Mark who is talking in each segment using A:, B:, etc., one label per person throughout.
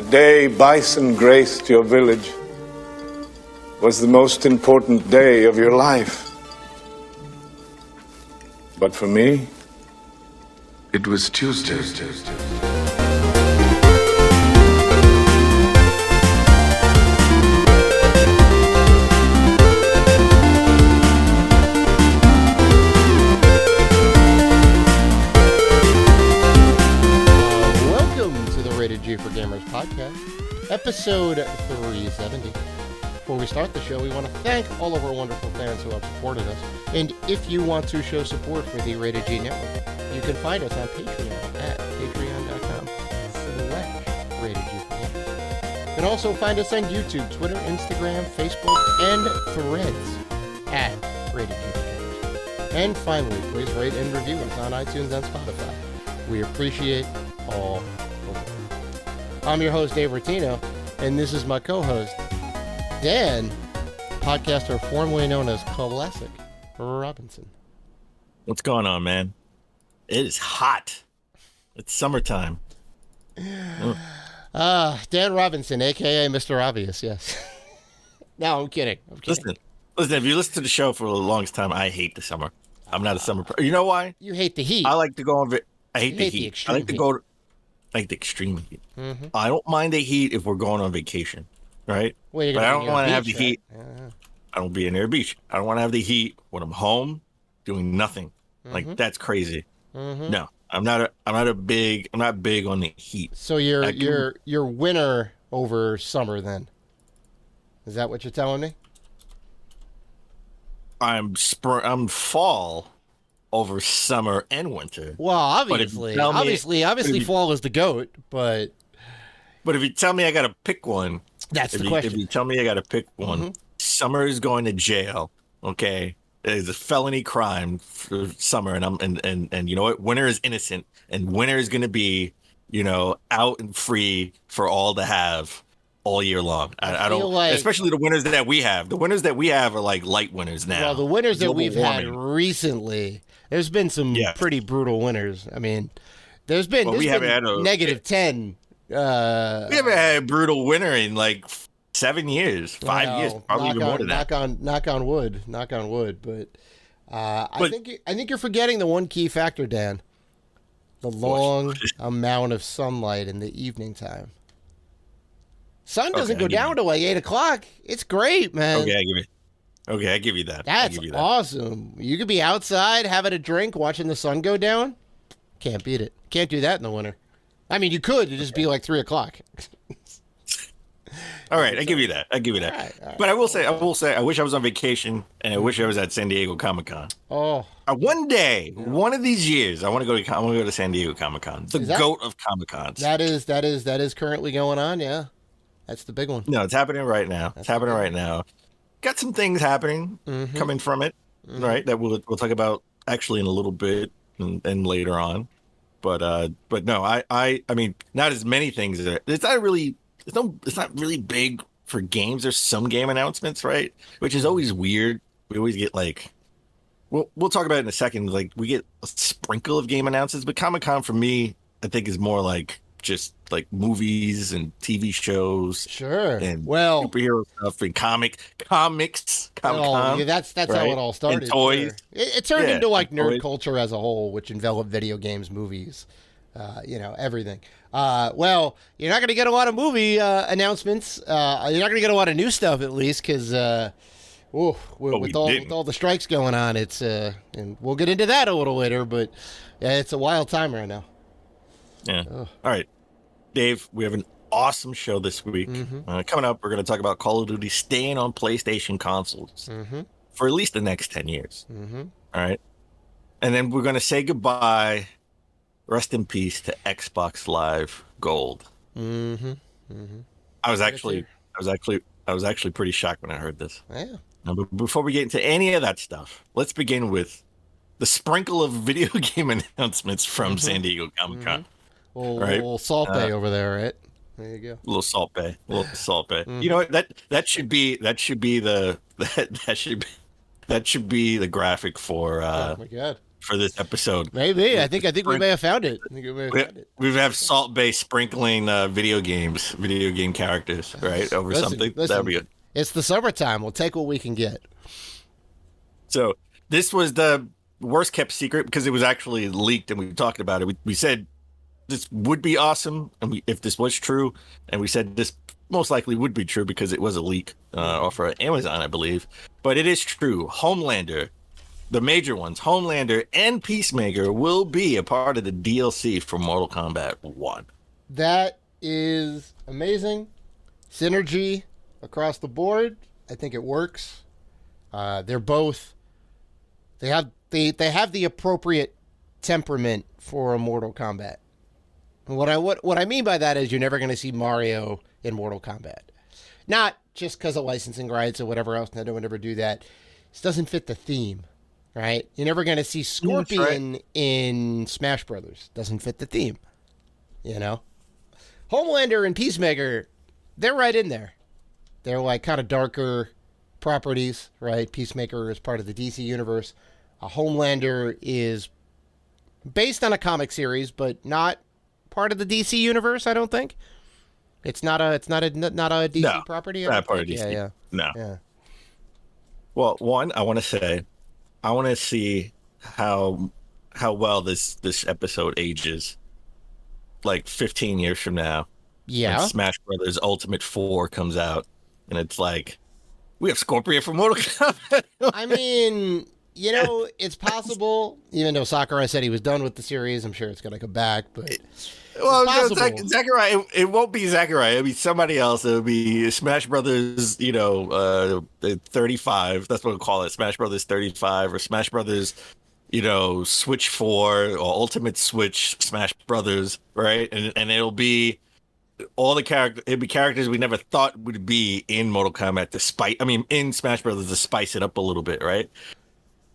A: The day bison graced your village was the most important day of your life. But for me, it was Tuesday.
B: Rated G for Gamers podcast, episode 370. Before we start the show, we want to thank all of our wonderful fans who have supported us. And if you want to show support for the Rated G Network, you can find us on Patreon at patreon.com/Rated G for Gamers. You can also find us on YouTube, Twitter, Instagram, Facebook, and Threads at Rated G for Gamers. And finally, please rate and review us on iTunes and Spotify. We appreciate all of it. I'm your host, Dave Rotino, and this is my co-host, Dan, podcaster formerly known as Classic Robinson.
C: What's going on, man? It is hot. It's summertime.
B: Dan Robinson, a.k.a. Mr. Obvious, yes. No, I'm kidding.
C: Listen, if you listen to the show for the longest time, I hate the summer. I'm not a summer person. You know why?
B: You hate the heat.
C: I like to go on I hate the heat. I like to go like the extreme heat. Mm-hmm. I don't mind the heat if we're going on vacation, right?
B: Well,
C: but I don't want to have the heat. I don't be near a beach. I don't want to have the heat when I'm home doing nothing. Mm-hmm. Like that's crazy. Mm-hmm. No, I'm not big on the heat.
B: So you're winter over summer then. Is that what you're telling me?
C: I'm fall over summer and winter.
B: Well, obviously fall is the goat, but
C: if you tell me I got to pick one,
B: that's the question.
C: If you tell me I got to pick one, mm-hmm. Summer is going to jail. Okay, it's a felony crime for summer, and you know what? Winter is innocent, and winter is going to be, out and free for all to have all year long. I don't, especially the winters that we have. The winters that we have are like light winters now.
B: Well, the winters that we've had recently. There's been some pretty brutal winters. I mean, there's been negative 10.
C: We haven't had a brutal winter in like 7 years, 5 years, probably even more than that.
B: Knock on wood. But I think you're forgetting the one key factor, Dan. The long amount of sunlight in the evening time. Sun doesn't go down till like 8 o'clock. It's great, man.
C: Okay, I give you that.
B: That's awesome. You could be outside having a drink, watching the sun go down. Can't beat it. Can't do that in the winter. I mean, you could. It'd just be like 3 o'clock.
C: All right, I give you that. All right. But I will say, I wish I was on vacation, and I wish I was at San Diego Comic-Con.
B: Oh.
C: One day, one of these years, I want to go to San Diego Comic-Con. The goat of Comic-Cons.
B: That is currently going on, yeah. That's the big one.
C: No, it's happening right now. Got some things happening coming from it, right? That we'll talk about actually in a little bit and later on. But no, I mean, not as many things. It's not really big for games. There's some game announcements, right? Which is always weird. We always get like, we'll talk about it in a second. Like we get a sprinkle of game announcements, but Comic-Con for me, I think is more like just like movies and TV shows,
B: sure,
C: and superhero stuff and comics. Comic-Con,
B: that's right? How it all started.
C: And toys.
B: Sure. It turned into like nerd culture as a whole, which enveloped video games, movies, everything. Well, you're not going to get a lot of movie announcements. You're not going to get a lot of new stuff, at least, because with all the strikes going on, it's and we'll get into that a little later. But it's a wild time right now.
C: Yeah. All right, Dave, we have an awesome show this week. Mm-hmm. Coming up, we're going to talk about Call of Duty staying on PlayStation consoles for at least the next 10 years. Mm-hmm. All right. And then we're going to say goodbye, rest in peace, to Xbox Live Gold. Mm-hmm. Mm-hmm. I was actually pretty shocked when I heard this.
B: Yeah.
C: Now, but before we get into any of that stuff, let's begin with the sprinkle of video game announcements from San Diego Comic-Con.
B: Mm-hmm. Little Salt Bay over there, right? There you go.
C: Little Salt Bay. Mm-hmm. You know what? That should be the graphic for
B: oh my God.
C: for this episode.
B: Maybe. I think we may have found it.
C: We have Salt Bay sprinkling video game characters, right, over something. That'd be good.
B: It's the summertime. We'll take what we can get.
C: So this was the worst kept secret because it was actually leaked, and we talked about it. We said this would be awesome, and if this was true, and we said this most likely would be true because it was a leak off of Amazon, I believe. But it is true. Homelander, the major ones, Homelander and Peacemaker, will be a part of the DLC for Mortal Kombat 1.
B: That is amazing. Synergy across the board. I think it works. They're both. They have the appropriate temperament for a Mortal Kombat. And what I mean by that is you're never going to see Mario in Mortal Kombat. Not just because of licensing rights or whatever else. No one ever do that. This doesn't fit the theme, right? You're never going to see Scorpion in Smash Brothers. Doesn't fit the theme, you know? Homelander and Peacemaker, they're right in there. They're like kind of darker properties, right? Peacemaker is part of the DC universe. Homelander is based on a comic series, but not part of the DC universe, I don't think. It's not a DC property.
C: Not part of DC.
B: Yeah.
C: No.
B: Yeah.
C: Well, one, I want to see how well this episode ages. Like 15 years from now.
B: Yeah.
C: When Smash Brothers Ultimate 4 comes out, and it's like, we have Scorpion from Mortal Kombat.
B: I mean, you know, it's possible. Even though Sakurai said he was done with the series, I'm sure it's going to come back. But
C: well, no, Sakurai, it won't be Sakurai. It'll be somebody else. It'll be Smash Brothers, 35. That's what we'll call it. Smash Brothers 35 or Smash Brothers, Switch 4 or Ultimate Switch Smash Brothers, right? And it'll be all the characters. It'll be characters we never thought would be in Mortal Kombat, in Smash Brothers to spice it up a little bit, right?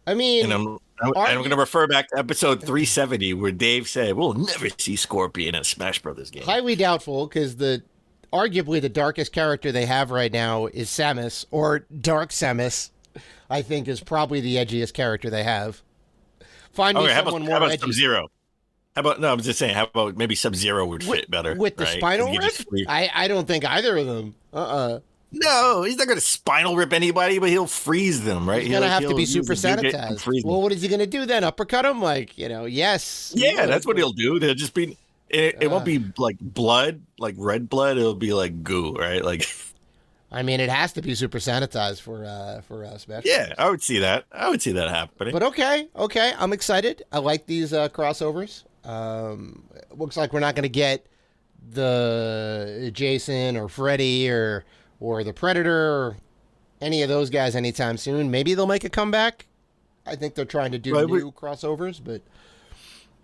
B: I mean,
C: and I'm going to refer back to episode 370 where Dave said we'll never see Scorpion in a Smash Brothers game.
B: Highly doubtful, because arguably the darkest character they have right now is Samus, or Dark Samus. I think is probably the edgiest character they have. Find me someone more edgy.
C: How about Sub-Zero? I'm just saying, how about maybe Sub-Zero would fit better?
B: With the spinal rip? I don't think either of them.
C: No, he's not going to spinal rip anybody, but he'll freeze them, right?
B: He's going to have to be super sanitized. Well, what is he going to do then? Uppercut him? Yes.
C: Yeah, that's what he'll do. They'll just be, it won't be like blood, like red blood. It'll be like goo, right?
B: It has to be super sanitized for Smash.
C: Yeah, I would see that. Happening.
B: But okay, I'm excited. I like these crossovers. Looks like we're not going to get the Jason or Freddy or the Predator or any of those guys anytime soon. Maybe they'll make a comeback. I think they're trying to do new crossovers, but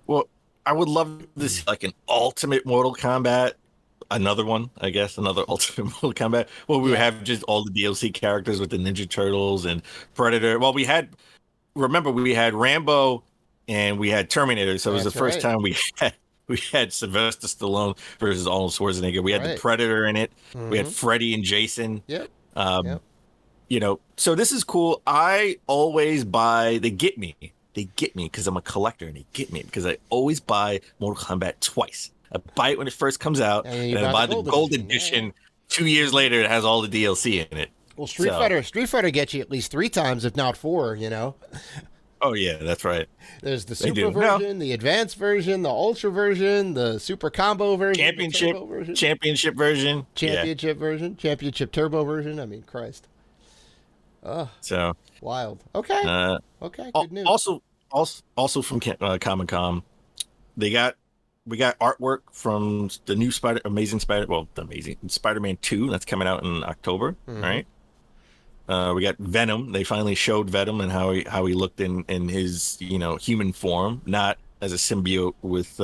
C: well, I would love this like an Ultimate Mortal Kombat. Another one, I guess, another Ultimate Mortal Kombat. Well, we would have just all the DLC characters with the Ninja Turtles and Predator. Well, we had Rambo and we had Terminator. So it was the first time we had Sylvester Stallone versus Arnold Schwarzenegger. We had the Predator in it. Mm-hmm. We had Freddy and Jason.
B: Yep.
C: So this is cool. I always buy. They get me because I'm a collector, and they get me because I always buy Mortal Kombat twice. I buy it when it first comes out, and I buy the gold edition. Yeah. 2 years later, it has all the DLC in it.
B: Well, Street Fighter gets you at least 3 times, if not 4.
C: Oh yeah, that's right.
B: There's the Super version, the Advanced version, the Ultra version, the Super Combo version,
C: Championship version,
B: Championship Turbo version. Christ.
C: So
B: wild. Okay. Okay. Good news.
C: Also from Comic-Con, we got artwork from the new Spider-Man 2 that's coming out in October, right? We got Venom. They finally showed Venom and how he looked in his human form, not as a symbiote with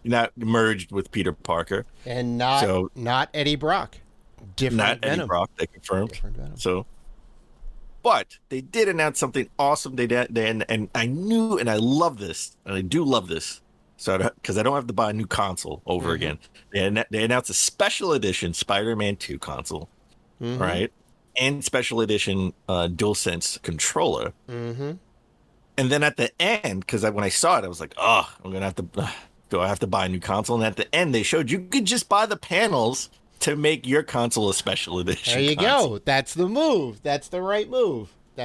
C: not merged with Peter Parker,
B: and not Eddie Brock. Different Venom.
C: Eddie Brock. They confirmed. So, but they did announce something awesome. They and I knew, and I love this, and I do love this. So, because I don't have to buy a new console over again, they announced a special edition Spider-Man 2 console, right? And special edition DualSense controller. And then at the end, because when I saw it, I was like, oh, I'm gonna have to. Do I have to buy a new console? And at the end, they showed you could just buy the panels to make your console a special edition.
B: There you
C: console.
B: go. That's the move. That's the right move.
C: So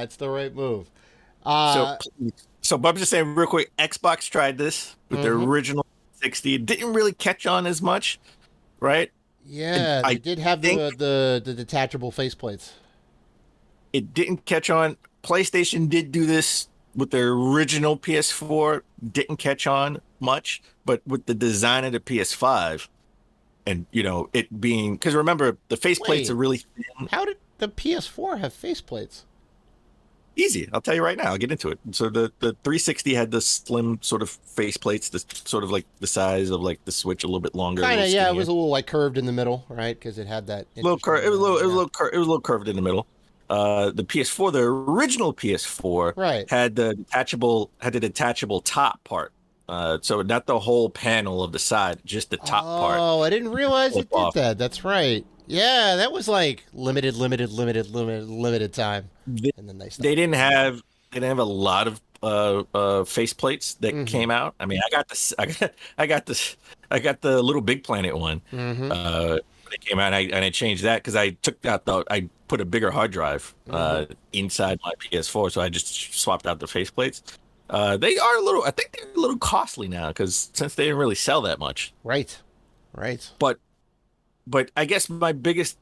C: but I'm just saying real quick, Xbox tried this with their original 60. It didn't really catch on as much, right?
B: Yeah, they did have the detachable faceplates.
C: It didn't catch on. PlayStation did do this with their original PS4. Didn't catch on much, but with the design of the PS5, and it being, because remember the faceplates are really thin.
B: How did the PS4 have faceplates?
C: Easy. I'll tell you right now. I'll get into it. So the 360 had the slim sort of faceplates, the sort of like the size of like the Switch, a little bit longer.
B: Kind of, yeah. It was a little like curved in the middle, right? Because it had that
C: little curve. It was a little curved in the middle. The PS4, the original PS4,
B: right,
C: had the detachable top part. So not the whole panel of the side, just the top part.
B: Oh, I didn't realize it did that. That's right. Yeah, that was like limited time. And then
C: they didn't have a lot of faceplates that came out. I mean, I got the Little Big Planet one. When it came out, and I changed that because I took out I put a bigger hard drive inside my PS4, so I just swapped out the faceplates. They are I think they're a little costly now since they didn't really sell that much.
B: Right.
C: But I guess my biggest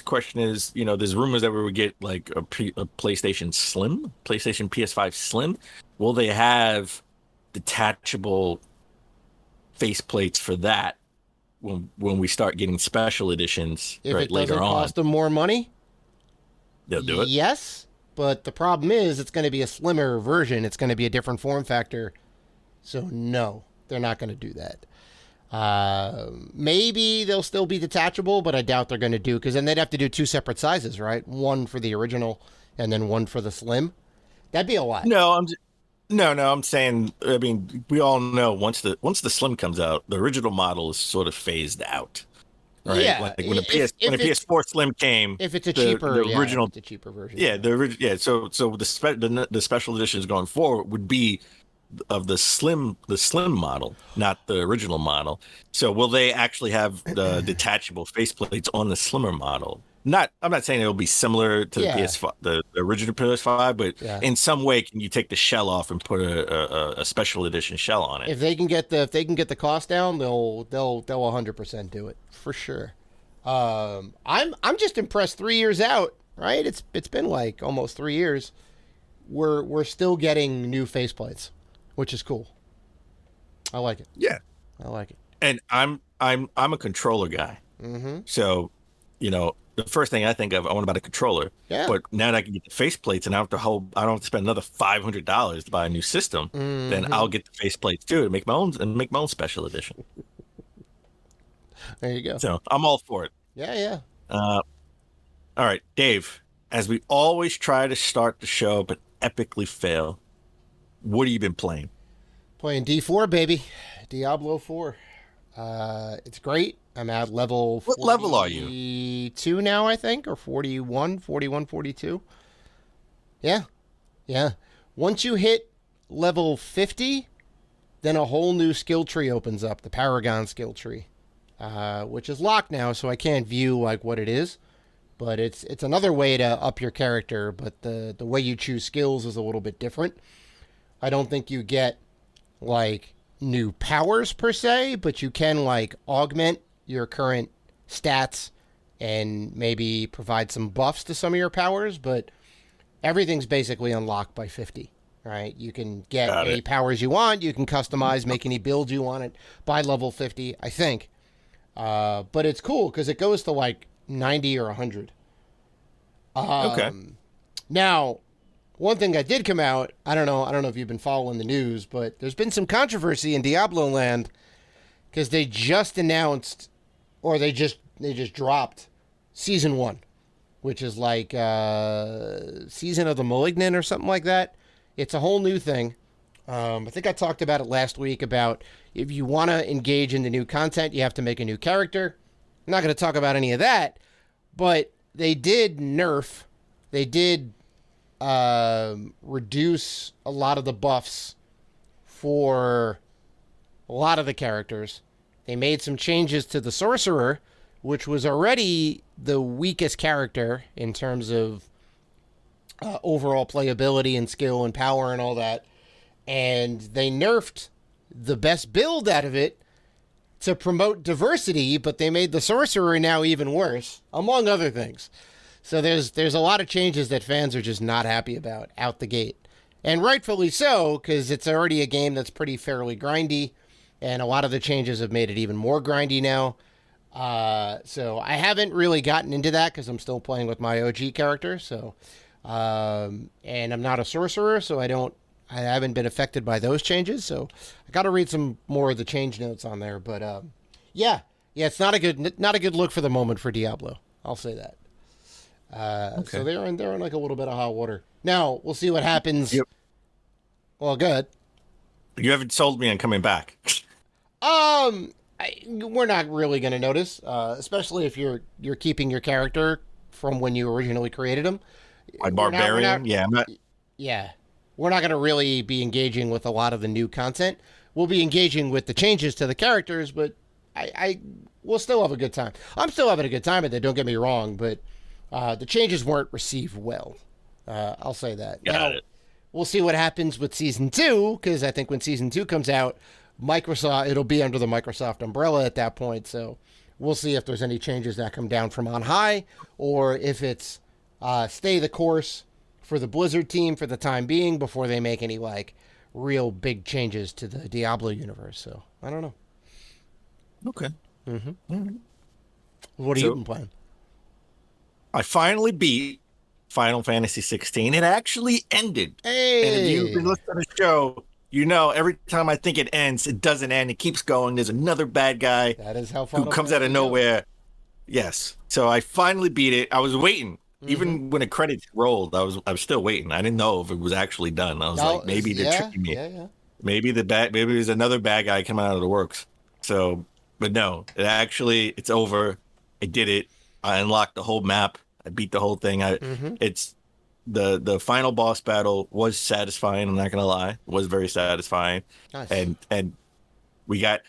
C: question is, there's rumors that we would get like a PlayStation PS5 Slim. Will they have detachable faceplates for that when we start getting special editions
B: if it
C: later
B: doesn't
C: on?
B: Cost them more money?
C: They'll do it.
B: Yes, but the problem is it's going to be a slimmer version. It's going to be a different form factor. So no, they're not going to do that. Maybe they'll still be detachable, but I doubt they're going to do, because then they'd have to do two separate sizes, right? One for the original and then one for the slim. That'd be a lot.
C: No, I'm saying, I mean, we all know once the slim comes out, the original model is sort of phased out. Right?
B: Yeah.
C: Like when the PS4 Slim came,
B: if it's the original, the cheaper version.
C: Yeah, So the special editions going forward would be of the slim model, not the original model. So will they actually have the detachable faceplates on the slimmer model? I'm not saying it'll be similar to the PS5, the original PS5, but in some way, can you take the shell off and put a special edition shell on it?
B: If they can get the cost down, they'll 100% do it for sure. I'm just impressed. 3 years out, right? It's been like almost 3 years. We're still getting new faceplates, which is cool. I like it.
C: Yeah,
B: I like it.
C: And I'm a controller guy. So, the first thing I think of, I want to buy a controller.
B: Yeah.
C: But now that I can get the faceplates and I don't have to spend another $500 to buy a new system, then I'll get the faceplates too and make my own special edition.
B: There you go.
C: So I'm all for it.
B: Yeah.
C: All right, Dave. As we always try to start the show but epically fail, what have you been playing?
B: Playing D4, baby. Diablo 4. It's great. I'm at level 42
C: What level are you?
B: now, I think, or 41, 42. Yeah. Once you hit level 50, then a whole new skill tree opens up, the Paragon skill tree, which is locked now, so I can't view like what it is. But it's another way to up your character, but the way you choose skills is a little bit different. I don't think you get like new powers per se, but you can like augment your current stats and maybe provide some buffs to some of your powers, but everything's basically unlocked by 50, right? You can get any powers you want, you can customize, make any build you want it by level 50, I think. But it's cool because it goes to like 90 or 100.
C: Okay.
B: Now, one thing that did come out, I don't know if you've been following the news, but there's been some controversy in Diablo land because they just announced, or they just dropped Season 1, which is like Season of the Malignant or something like that. It's a whole new thing. I think I talked about it last week about if you want to engage in the new content, you have to make a new character. I'm not going to talk about any of that, but they did nerf. They did reduce a lot of the buffs for a lot of the characters. They made some changes to the Sorcerer, which was already the weakest character in terms of overall playability and skill and power and all that. And they nerfed the best build out of it to promote diversity, but they made the Sorcerer now even worse, among other things. So there's a lot of changes that fans are just not happy about out the gate. And rightfully so, because it's already a game that's pretty fairly grindy, and a lot of the changes have made it even more grindy now. So I haven't really gotten into that because I'm still playing with my OG character. So, and I'm not a sorcerer, so I haven't been affected by those changes. So I got to read some more of the change notes on there. But yeah, it's not a good look for the moment for Diablo. I'll say that. Okay. So they're in like a little bit of hot water. Now we'll see what happens. Yep. Well, good.
C: You haven't sold me on coming back.
B: We're not really going to notice, especially if you're keeping your character from when you originally created him.
C: My barbarian,
B: yeah. We're not going to really be engaging with a lot of the new content. We'll be engaging with the changes to the characters, but we'll still have a good time. I'm still having a good time with it. Don't get me wrong, but the changes weren't received well. I'll say that.
C: Got it.
B: We'll see what happens with Season 2, because I think when Season 2 comes out, it'll be under the Microsoft umbrella at that point. So we'll see if there's any changes that come down from on high, or if it's stay the course for the Blizzard team for the time being before they make any like real big changes to the Diablo universe. So I don't know.
C: Okay.
B: Mm-hmm.
C: Mm-hmm.
B: What have you been playing?
C: I finally beat Final Fantasy 16. It actually ended.
B: Hey!
C: And if you've been listening to the show, you know every time I think it ends, it doesn't end. It keeps going. There's another bad guy
B: that is how
C: who comes out of nowhere. Yes. So I finally beat it. I was waiting. Mm-hmm. Even when the credits rolled, I was still waiting. I didn't know if it was actually done. I was like, maybe they're tricking me.
B: Yeah.
C: Maybe there's another bad guy coming out of the works. So, but no, it's over. I did it. I unlocked the whole map. I beat the whole thing. It's the final boss battle was satisfying. I'm not gonna lie, it was very satisfying.
B: Nice.
C: And we got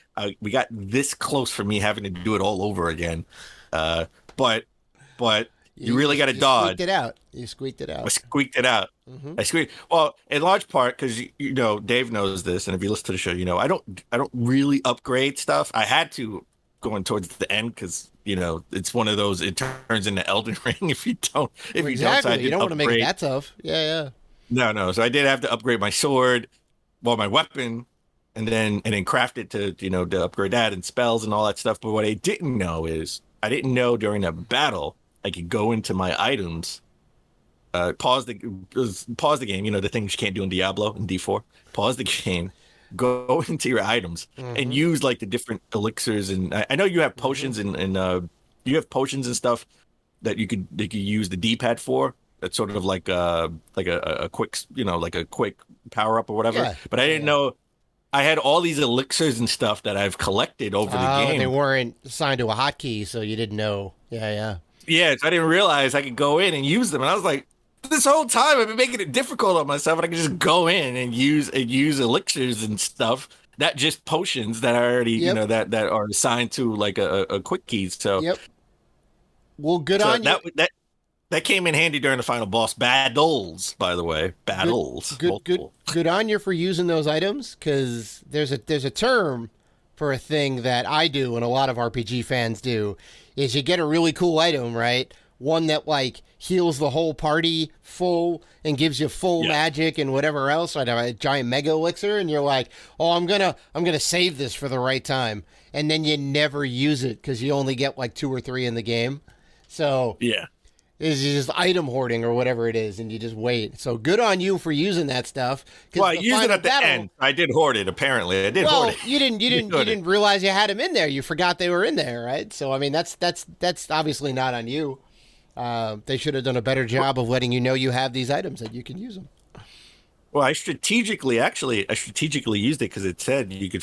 C: this close for me having to do it all over again. But you really got to dodge.
B: You squeaked it out.
C: I squeaked it out.
B: Mm-hmm.
C: I squeaked. Well, in large part because you know Dave knows this, and if you listen to the show, you know I don't really upgrade stuff. I had to going towards the end because you know it's one of those. It turns into Elden Ring if you don't.
B: Exactly. You don't want to make it that tough. Yeah.
C: No. So I did have to upgrade my sword, my weapon, and then craft it to upgrade that and spells and all that stuff. But what I didn't know is I didn't know during a battle I could go into my items, pause the game. You know the things you can't do in Diablo and D4. Pause the game. Go into your items and use like the different elixirs, and I know you have potions and you have potions and stuff that you could use the D-pad for. That's sort of like a quick like a quick power up or whatever.
B: Yeah,
C: but I didn't know I had all these elixirs and stuff that I've collected over the game.
B: They weren't assigned to a hotkey, so you didn't know. Yeah.
C: Yeah, so I didn't realize I could go in and use them, and I was like, this whole time I've been making it difficult on myself, and I can just go in and use elixirs and stuff, not just potions that are already that are assigned to like a quick key. So
B: well, good on you.
C: That came in handy during the final boss battles, by the way. Battles.
B: Good on you for using those items, because there's a term for a thing that I do and a lot of RPG fans do, is you get a really cool item, right? One that like heals the whole party full and gives you full magic and whatever else. I'd have a giant mega elixir, and you're like, oh, I'm gonna save this for the right time, and then you never use it because you only get like 2 or 3 in the game. So it's just item hoarding or whatever it is, and you just wait. So good on you for using that stuff.
C: Well, I used it at the end. I did hoard it. Apparently, I did hoard it.
B: You didn't realize you had them in there. You forgot they were in there, right? So I mean, that's obviously not on you. They should have done a better job of letting you know you have these items that you can use them.
C: Well, I strategically used it because it said you could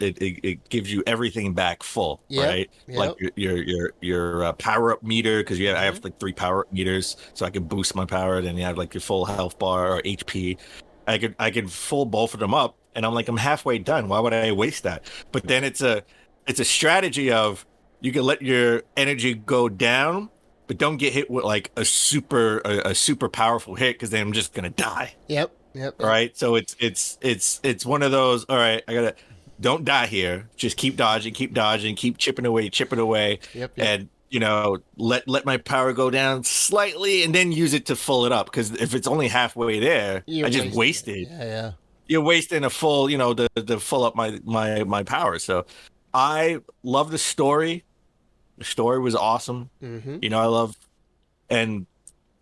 C: it gives you everything back full, right? Like your power up meter, because I have like 3 power up meters, so I can boost my power. Then you have like your full health bar or HP. I could full both of them up, and I'm like, I'm halfway done. Why would I waste that? But then it's a strategy of you can let your energy go down, but don't get hit with like a super powerful hit, because then I'm just gonna die.
B: Yep.
C: Right. So it's one of those. All right, don't die here. Just keep dodging, keep chipping away.
B: Yep.
C: And let my power go down slightly, and then use it to full it up. Because if it's only halfway there, I just wasted.
B: Yeah.
C: You're wasting a full, to full up my power. So I love the story. The story was awesome.
B: Mm-hmm.
C: I love, and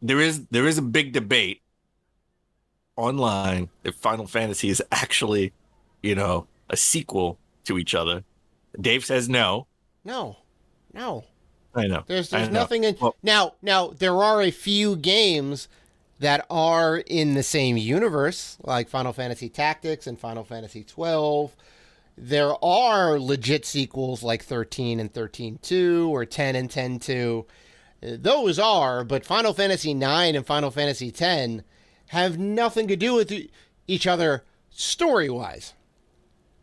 C: there is a big debate online if Final Fantasy is actually, a sequel to each other. Dave says no.
B: No.
C: I know.
B: There's nothing in now there are a few games that are in the same universe, like Final Fantasy Tactics and Final Fantasy 12. There are legit sequels like 13 and 13-2 or 10 and 10-2. Those are, but Final Fantasy 9 and Final Fantasy 10 have nothing to do with each other story-wise.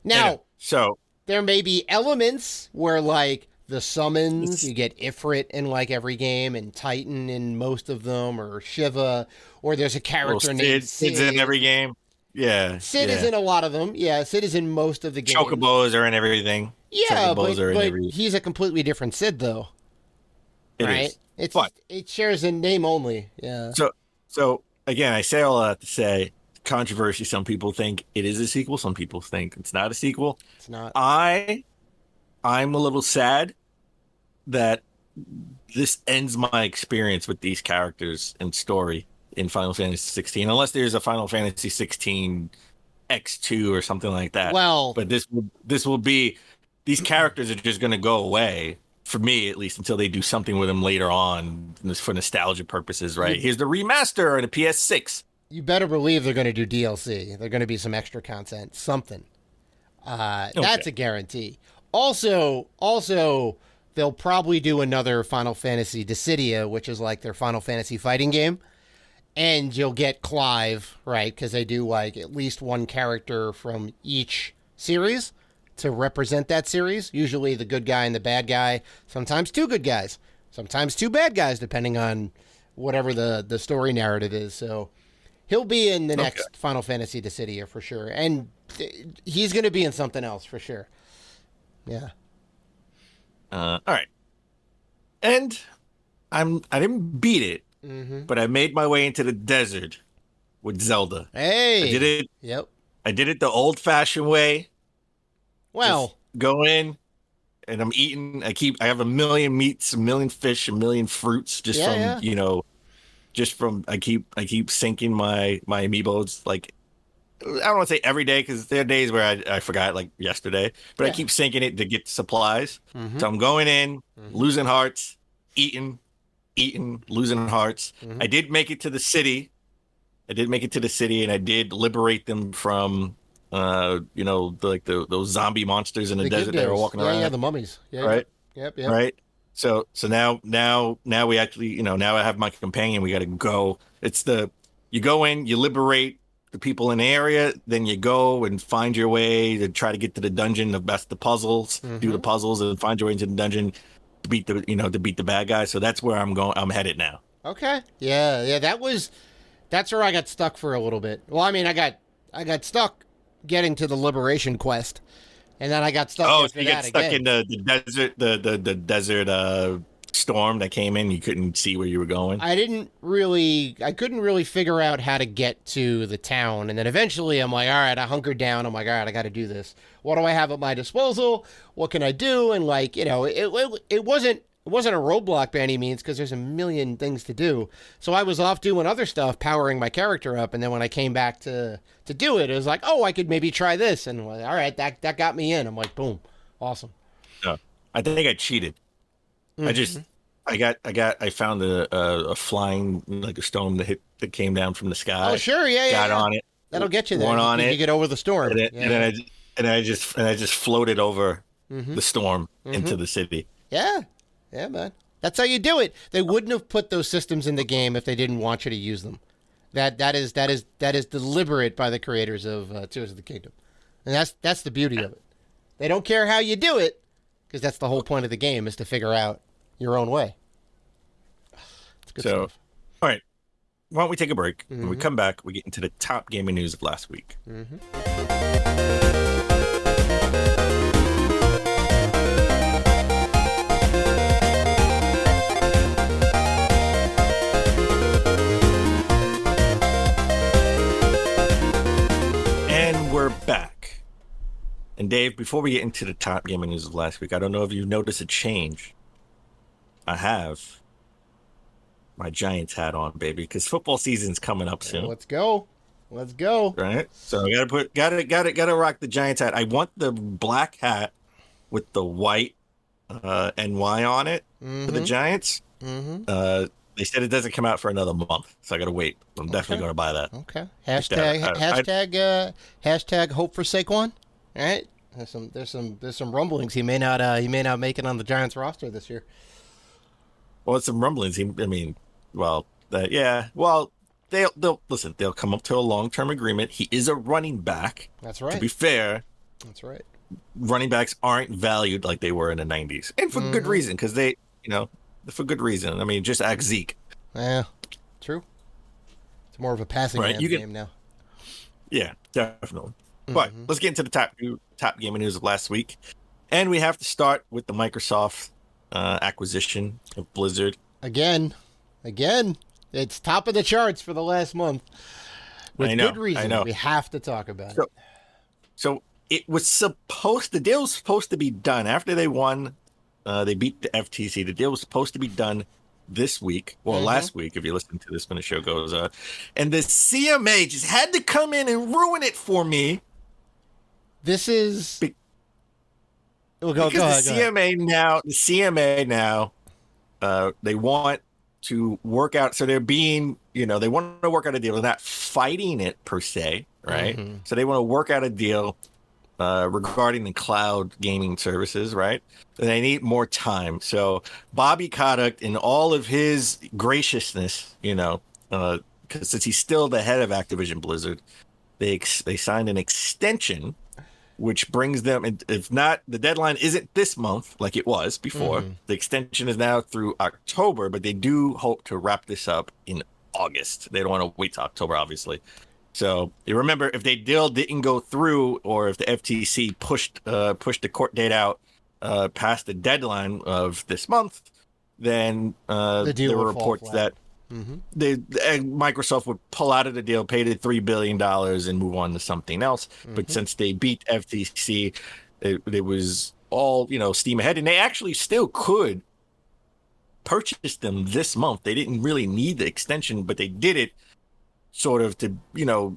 B: Now,
C: so
B: there may be elements where, like, the summons, you get Ifrit in, like, every game, and Titan in most of them, or Shiva, or there's a character named Sid.
C: Sid's in every game. Yeah.
B: Sid is in a lot of them. Yeah, Sid is in most of the games.
C: Chocobos are in everything.
B: Yeah, but he's a completely different Sid, though.
C: It is.
B: It shares a name only. Yeah.
C: So again, I say all that to say, controversy. Some people think it is a sequel. Some people think it's not a sequel.
B: It's not.
C: I'm a little sad that this ends my experience with these characters and story in Final Fantasy 16, unless there's a Final Fantasy 16 X2 or something like that.
B: Well,
C: but this will be, these characters are just going to go away, for me at least, until they do something with them later on for nostalgia purposes, right? Here's the remaster on the PS6.
B: You better believe they're going to do DLC. They're going to be some extra content, something. That's a guarantee. Also, they'll probably do another Final Fantasy Dissidia, which is like their Final Fantasy fighting game. And you'll get Clive, right? Because they do like at least one character from each series to represent that series. Usually the good guy and the bad guy. Sometimes 2 good guys. Sometimes 2 bad guys, depending on whatever the story narrative is. So he'll be in the next Final Fantasy Dissidia for sure. And he's going to be in something else for sure. Yeah.
C: All right. And I didn't beat it.
B: Mm-hmm.
C: But I made my way into the desert with Zelda.
B: Hey,
C: I did it.
B: Yep.
C: I did it the old-fashioned way.
B: Well,
C: just go in, and I'm eating. I have a million meats, a million fish, a million fruits, just I keep sinking my amiibos. Like, I don't want to say every day, because there are days where I forgot, like yesterday. But I keep sinking it to get supplies.
B: Mm-hmm.
C: So I'm going in, losing hearts, eating, losing hearts. I did make it to the city. And I did liberate them from those zombie monsters in the desert that were walking around.
B: Yeah, the mummies. Yeah,
C: right.
B: Yep.
C: Right. So now we actually, now I have my companion. We got to go. You go in, you liberate the people in the area, then you go and find your way to try to get to the dungeon, the puzzles, do the puzzles, and find your way into the dungeon. To beat the bad guy. So that's where I'm headed now.
B: Okay. Yeah. That's where I got stuck for a little bit. Well, I mean, I got stuck getting to the liberation quest, and then I got stuck.
C: Oh, so you got stuck in the desert, the desert storm that came in. You couldn't see where you were going.
B: I couldn't really figure out how to get to the town, and then eventually I'm like, all right, I hunkered down. I'm like, all right, I got to do this. What do I have at my disposal? What can I do? And like, it wasn't a roadblock by any means, because there's a million things to do. So I was off doing other stuff, powering my character up, and then when I came back to do it, it was like, oh, I could maybe try this, and all right, that got me in. I'm like, boom, awesome.
C: I think I cheated. I found a flying, like a stone that came down from the sky.
B: Oh, sure, yeah.
C: Got on it.
B: That'll get you there.
C: One on
B: you
C: it.
B: get over the storm.
C: And I just floated over the storm into the city.
B: Yeah, man. That's how you do it. They wouldn't have put those systems in the game if they didn't want you to use them. That is deliberate by the creators of Tears of the Kingdom, and that's the beauty of it. They don't care how you do it, because that's the whole point of the game, is to figure out your own way. It's good stuff.
C: All right, why don't we take a break? When we come back, we get into the top gaming news of last week. We're back. And Dave, before we get into the top gaming news of last week, I don't know if you've noticed a change. I have my Giants hat on, baby, because football season's coming up soon.
B: Let's go.
C: Right? So I gotta rock the Giants hat. I want the black hat with the white NY on it for the Giants. They said it doesn't come out for another month, so I got to wait. I'm definitely going to buy that.
B: Okay. Hashtag hope for Saquon. All right. There's some rumblings. He may not make it on the Giants roster this year.
C: Well, it's some rumblings. They'll listen. They'll come up to a long-term agreement. He is a running back.
B: That's right.
C: To be fair.
B: That's right.
C: Running backs aren't valued like they were in the 90s, and for good reason, because for good reason. Just ask Zeke.
B: Yeah, true. It's more of a passing game now.
C: Yeah, definitely. But let's get into the top gaming news of last week. And we have to start with the Microsoft acquisition of Blizzard.
B: Again. It's top of the charts for the last month. With good reason.
C: I know.
B: We have to talk about it.
C: So it was the deal was supposed to be done after they won. They beat the FTC. The deal was supposed to be done this week. Well, last week, if you listen to this when the show goes on. And the CMA just had to come in and ruin it for me.
B: This is...
C: Go ahead. The CMA now, they want to work out. So they're being, they want to work out a deal. They're not fighting it per se, right? So they want to work out a deal regarding the cloud gaming services, right? And they need more time. So Bobby Kotick, in all of his graciousness, because since he's still the head of Activision Blizzard, they signed an extension, which brings them, if not, the deadline isn't this month like it was before. The extension is now through October, but they do hope to wrap this up in August. They don't want to wait till October, obviously. So you remember, if the deal didn't go through, or if the FTC pushed the court date out past the deadline of this month, then there were reports that Microsoft would pull out of the deal, pay the $3 billion, and move on to something else. But since they beat FTC, it was all steam ahead, and they actually still could purchase them this month. They didn't really need the extension, but they did it sort of to,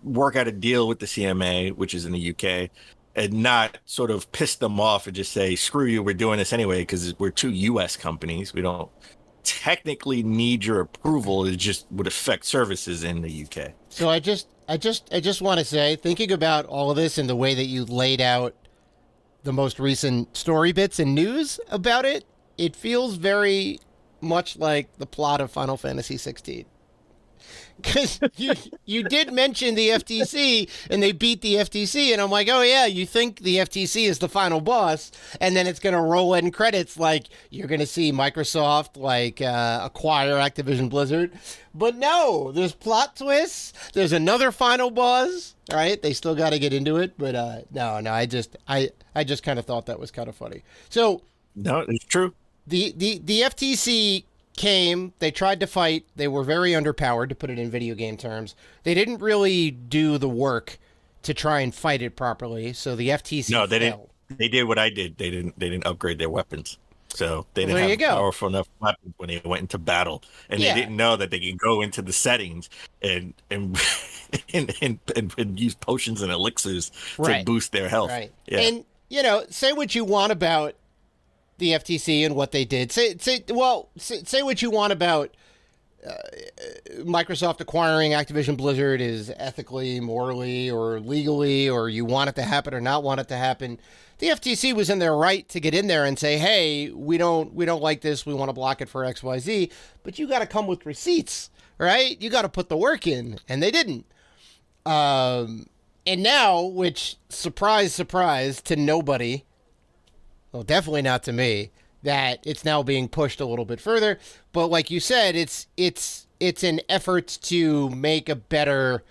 C: work out a deal with the CMA, which is in the UK, and not sort of piss them off and just say, screw you, we're doing this anyway, because we're two US companies. We don't technically need your approval. It just would affect services in the UK.
B: So I just want to say, thinking about all of this and the way that you laid out the most recent story bits and news about it, it feels very much like the plot of Final Fantasy 16. Because you did mention the FTC, and they beat the FTC, and I'm like, oh yeah, you think the FTC is the final boss, and then it's going to roll in credits like you're going to see Microsoft acquire Activision Blizzard. But no, there's plot twists. There's another final boss. All right, they still got to get into it, but no, I just kind of thought that was kind of funny. So
C: no, it's true.
B: The FTC came, they tried to fight, they were very underpowered, to put it in video game terms. They didn't really do the work to try and fight it properly, so the FTC
C: didn't. They did what I did. They didn't upgrade their weapons. So they didn't have powerful enough weapons when they went into battle. And they didn't know that they could go into the settings and use potions and elixirs to boost their health.
B: Right.
C: Yeah.
B: And say what you want about the FTC and what they did. Say what you want about Microsoft acquiring Activision Blizzard is ethically, morally, or legally, or you want it to happen or not want it to happen. The FTC was in their right to get in there and say, "Hey, we don't like this. We want to block it for XYZ." But you got to come with receipts, right? You got to put the work in, and they didn't. And now, which surprise, surprise to nobody, well, definitely not to me, that it's now being pushed a little bit further. But like you said, it's an effort to make a better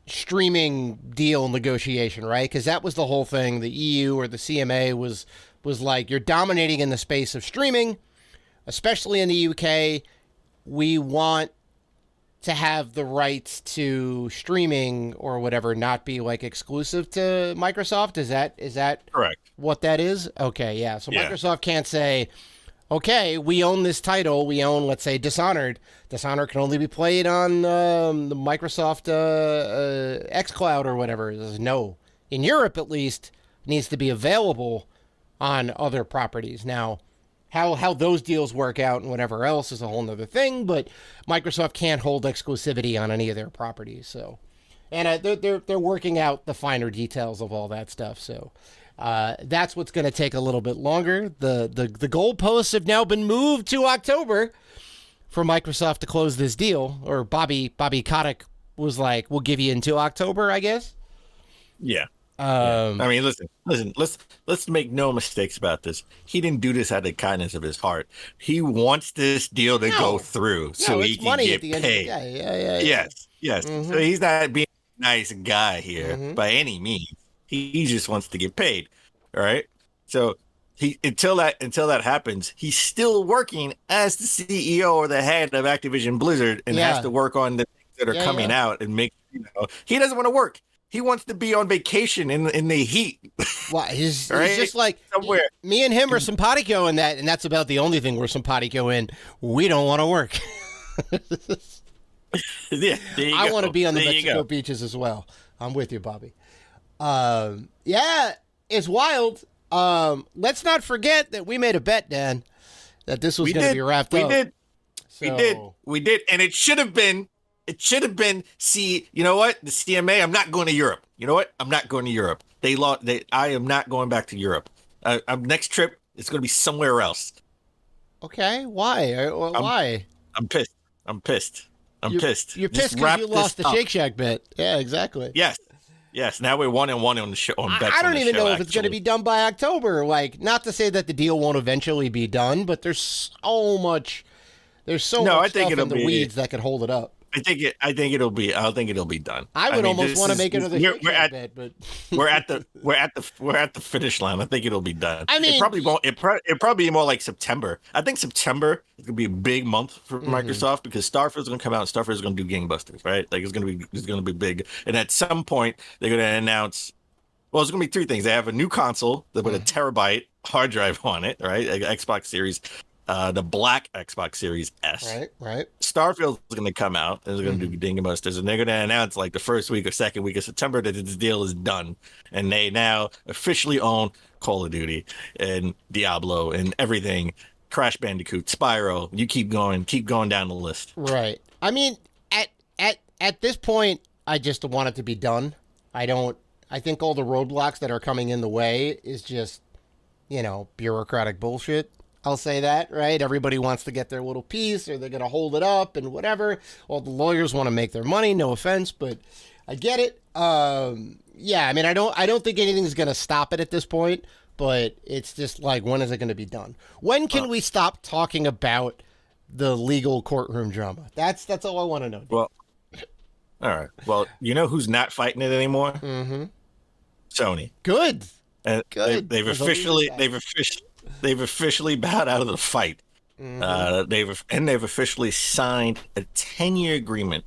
B: streaming deal negotiation, right? Because that was the whole thing. The EU or the CMA was like, you're dominating in the space of streaming, especially in the UK. We want to have the rights to streaming or whatever not be like exclusive to Microsoft. Is that
C: correct?
B: What that is? Okay, yeah. So Microsoft can't say, okay, we own this title. We own, let's say, Dishonored. Dishonored can only be played on the Microsoft xCloud or whatever. It says, no. In Europe, at least, it needs to be available on other properties. Now, how those deals work out and whatever else is a whole nother thing, but Microsoft can't hold exclusivity on any of their properties. So, and they're working out the finer details of all that stuff. So, that's what's going to take a little bit longer. The goalposts have now been moved to October for Microsoft to close this deal. Or Bobby Kotick was like, "We'll give you until October, I guess."
C: Yeah. I mean, listen. Let's make no mistakes about this. He didn't do this out of the kindness of his heart. He wants this deal to go through so he can get paid. Yeah. Yes. Mm-hmm. So he's not being a nice guy here by any means. He just wants to get paid. All right. So until that happens, he's still working as the CEO or the head of Activision Blizzard and has to work on the things that are coming out and make. He doesn't want to work. He wants to be on vacation in the heat.
B: Well, he's just like, somewhere. Me and him are simpatico in that, and that's about the only thing we're simpatico in. We don't want to work. I want to be on the Mexico beaches as well. I'm with you, Bobby. It's wild. Let's not forget that we made a bet, Dan, that this was going to be wrapped up. We did. And it should have been, see, you know what? The CMA, I'm not going to Europe. You know what? I'm not going to Europe. I am not going back to Europe. Next trip, it's going to be somewhere else. Okay. Why? Why?
C: I'm pissed. I'm pissed.
B: You're pissed because you lost the Shake Shack bet. Yeah, exactly.
C: Yes. Now we're 1-1 on the show.
B: I don't even know if it's going to be done by October. Like, not to say that the deal won't eventually be done, but there's so much stuff in the weeds that could hold it up.
C: I think it'll be done.
B: I mean, almost want to make another Shake Shack bet, but
C: we're at the finish line. I think it'll be done.
B: I mean,
C: it probably won't. It probably be more like September. I think September is gonna be a big month for Microsoft because Starfield's gonna come out and Starfield's gonna do gangbusters, right? Like it's gonna be big. And at some point they're gonna announce. Well, it's gonna be three things. They have a new console that with a terabyte hard drive on it, right? Like Xbox Series. The black Xbox Series S.
B: Right.
C: Starfield's going to come out. They're going to do gangbusters, and they're going to announce like the first week or second week of September that this deal is done, and they now officially own Call of Duty and Diablo and everything. Crash Bandicoot, Spyro. You keep going down the list.
B: Right. I mean, at this point, I just want it to be done. I think all the roadblocks that are coming in the way is just, bureaucratic bullshit. I'll say that, right? Everybody wants to get their little piece or they're going to hold it up and whatever. All the lawyers want to make their money, no offense, but I get it. I mean, I don't think anything's going to stop it at this point, but it's just like, when is it going to be done? When can we stop talking about the legal courtroom drama? That's all I want to know.
C: Well, all right. Well, you know who's not fighting it anymore? Sony.
B: Good.
C: And
B: Good.
C: They've officially bowed out of the fight. They've officially signed a 10-year agreement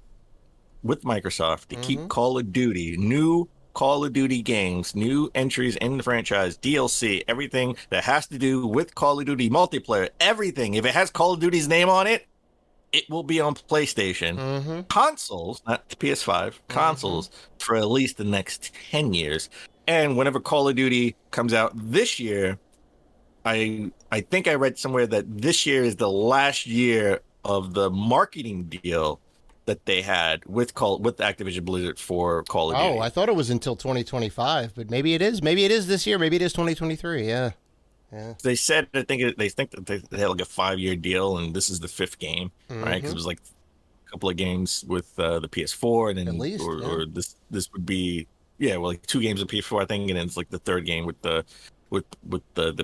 C: with Microsoft to keep Call of Duty, new Call of Duty games, new entries in the franchise, DLC, everything that has to do with Call of Duty multiplayer, everything. If it has Call of Duty's name on it, it will be on PlayStation consoles, not PS5, consoles for at least the next 10 years. And whenever Call of Duty comes out this year, I think I read somewhere that this year is the last year of the marketing deal that they had with Activision Blizzard for Call of Duty.
B: Oh, I thought it was until 2025, but maybe it is. Maybe it is this year. Maybe it is 2023. Yeah. Yeah.
C: They said they think that they had like a 5-year deal, and this is the 5th game, right? Because it was like a couple of games with the PS4, and then
B: At least,
C: or this would be like 2 games with PS4, I think, and then it's like the 3rd game with the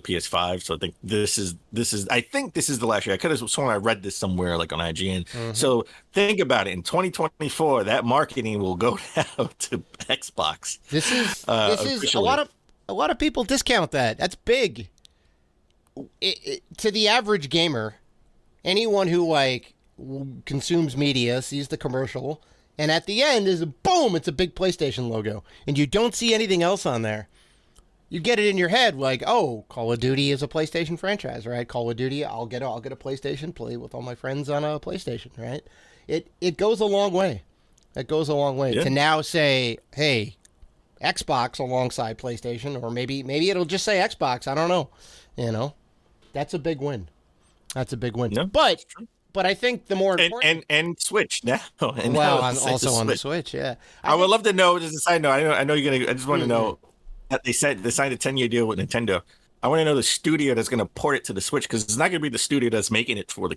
C: PS5. So I think this is the last year. I could have sworn I read this somewhere like on IGN. So think about it. In 2024, that marketing will go down to Xbox.
B: This is a lot of people discount that. That's big. To the average gamer, anyone who like consumes media sees the commercial, and at the end is boom, it's a big PlayStation logo, and you don't see anything else on there. You get it in your head like, oh, Call of Duty is a PlayStation franchise, right? Call of Duty, I'll get a PlayStation, play with all my friends on a PlayStation, right? It goes a long way. It goes a long way to now say, hey, Xbox alongside PlayStation, or maybe it'll just say Xbox. I don't know. You know, that's a big win. That's a big win.
C: Yeah,
B: but I think the more important
C: and Switch now. And
B: well,
C: now
B: also on the Switch, yeah.
C: I would love to know. Just a side note, I know you're gonna. I just want to know that they said they signed a 10-year deal with Nintendo. I want to know the studio that's going to port it to the Switch, because it's not going to be the studio that's making it for the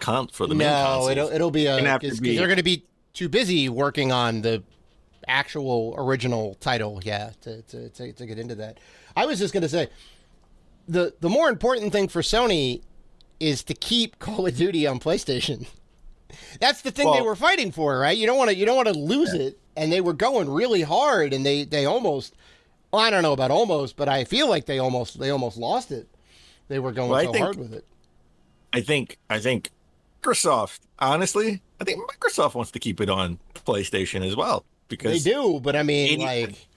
C: main console.
B: No, it'll be because they're going to be too busy working on the actual original title. Yeah, to get into that. I was just going to say the more important thing for Sony is to keep Call of Duty on PlayStation. That's the thing they were fighting for, right? You don't want to lose it, and they were going really hard, and they almost. Well, I don't know about almost, but I feel like they almost lost it. They were going so hard with it. I think
C: Microsoft, honestly, Microsoft wants to keep it on PlayStation as well, because
B: they do. But I mean,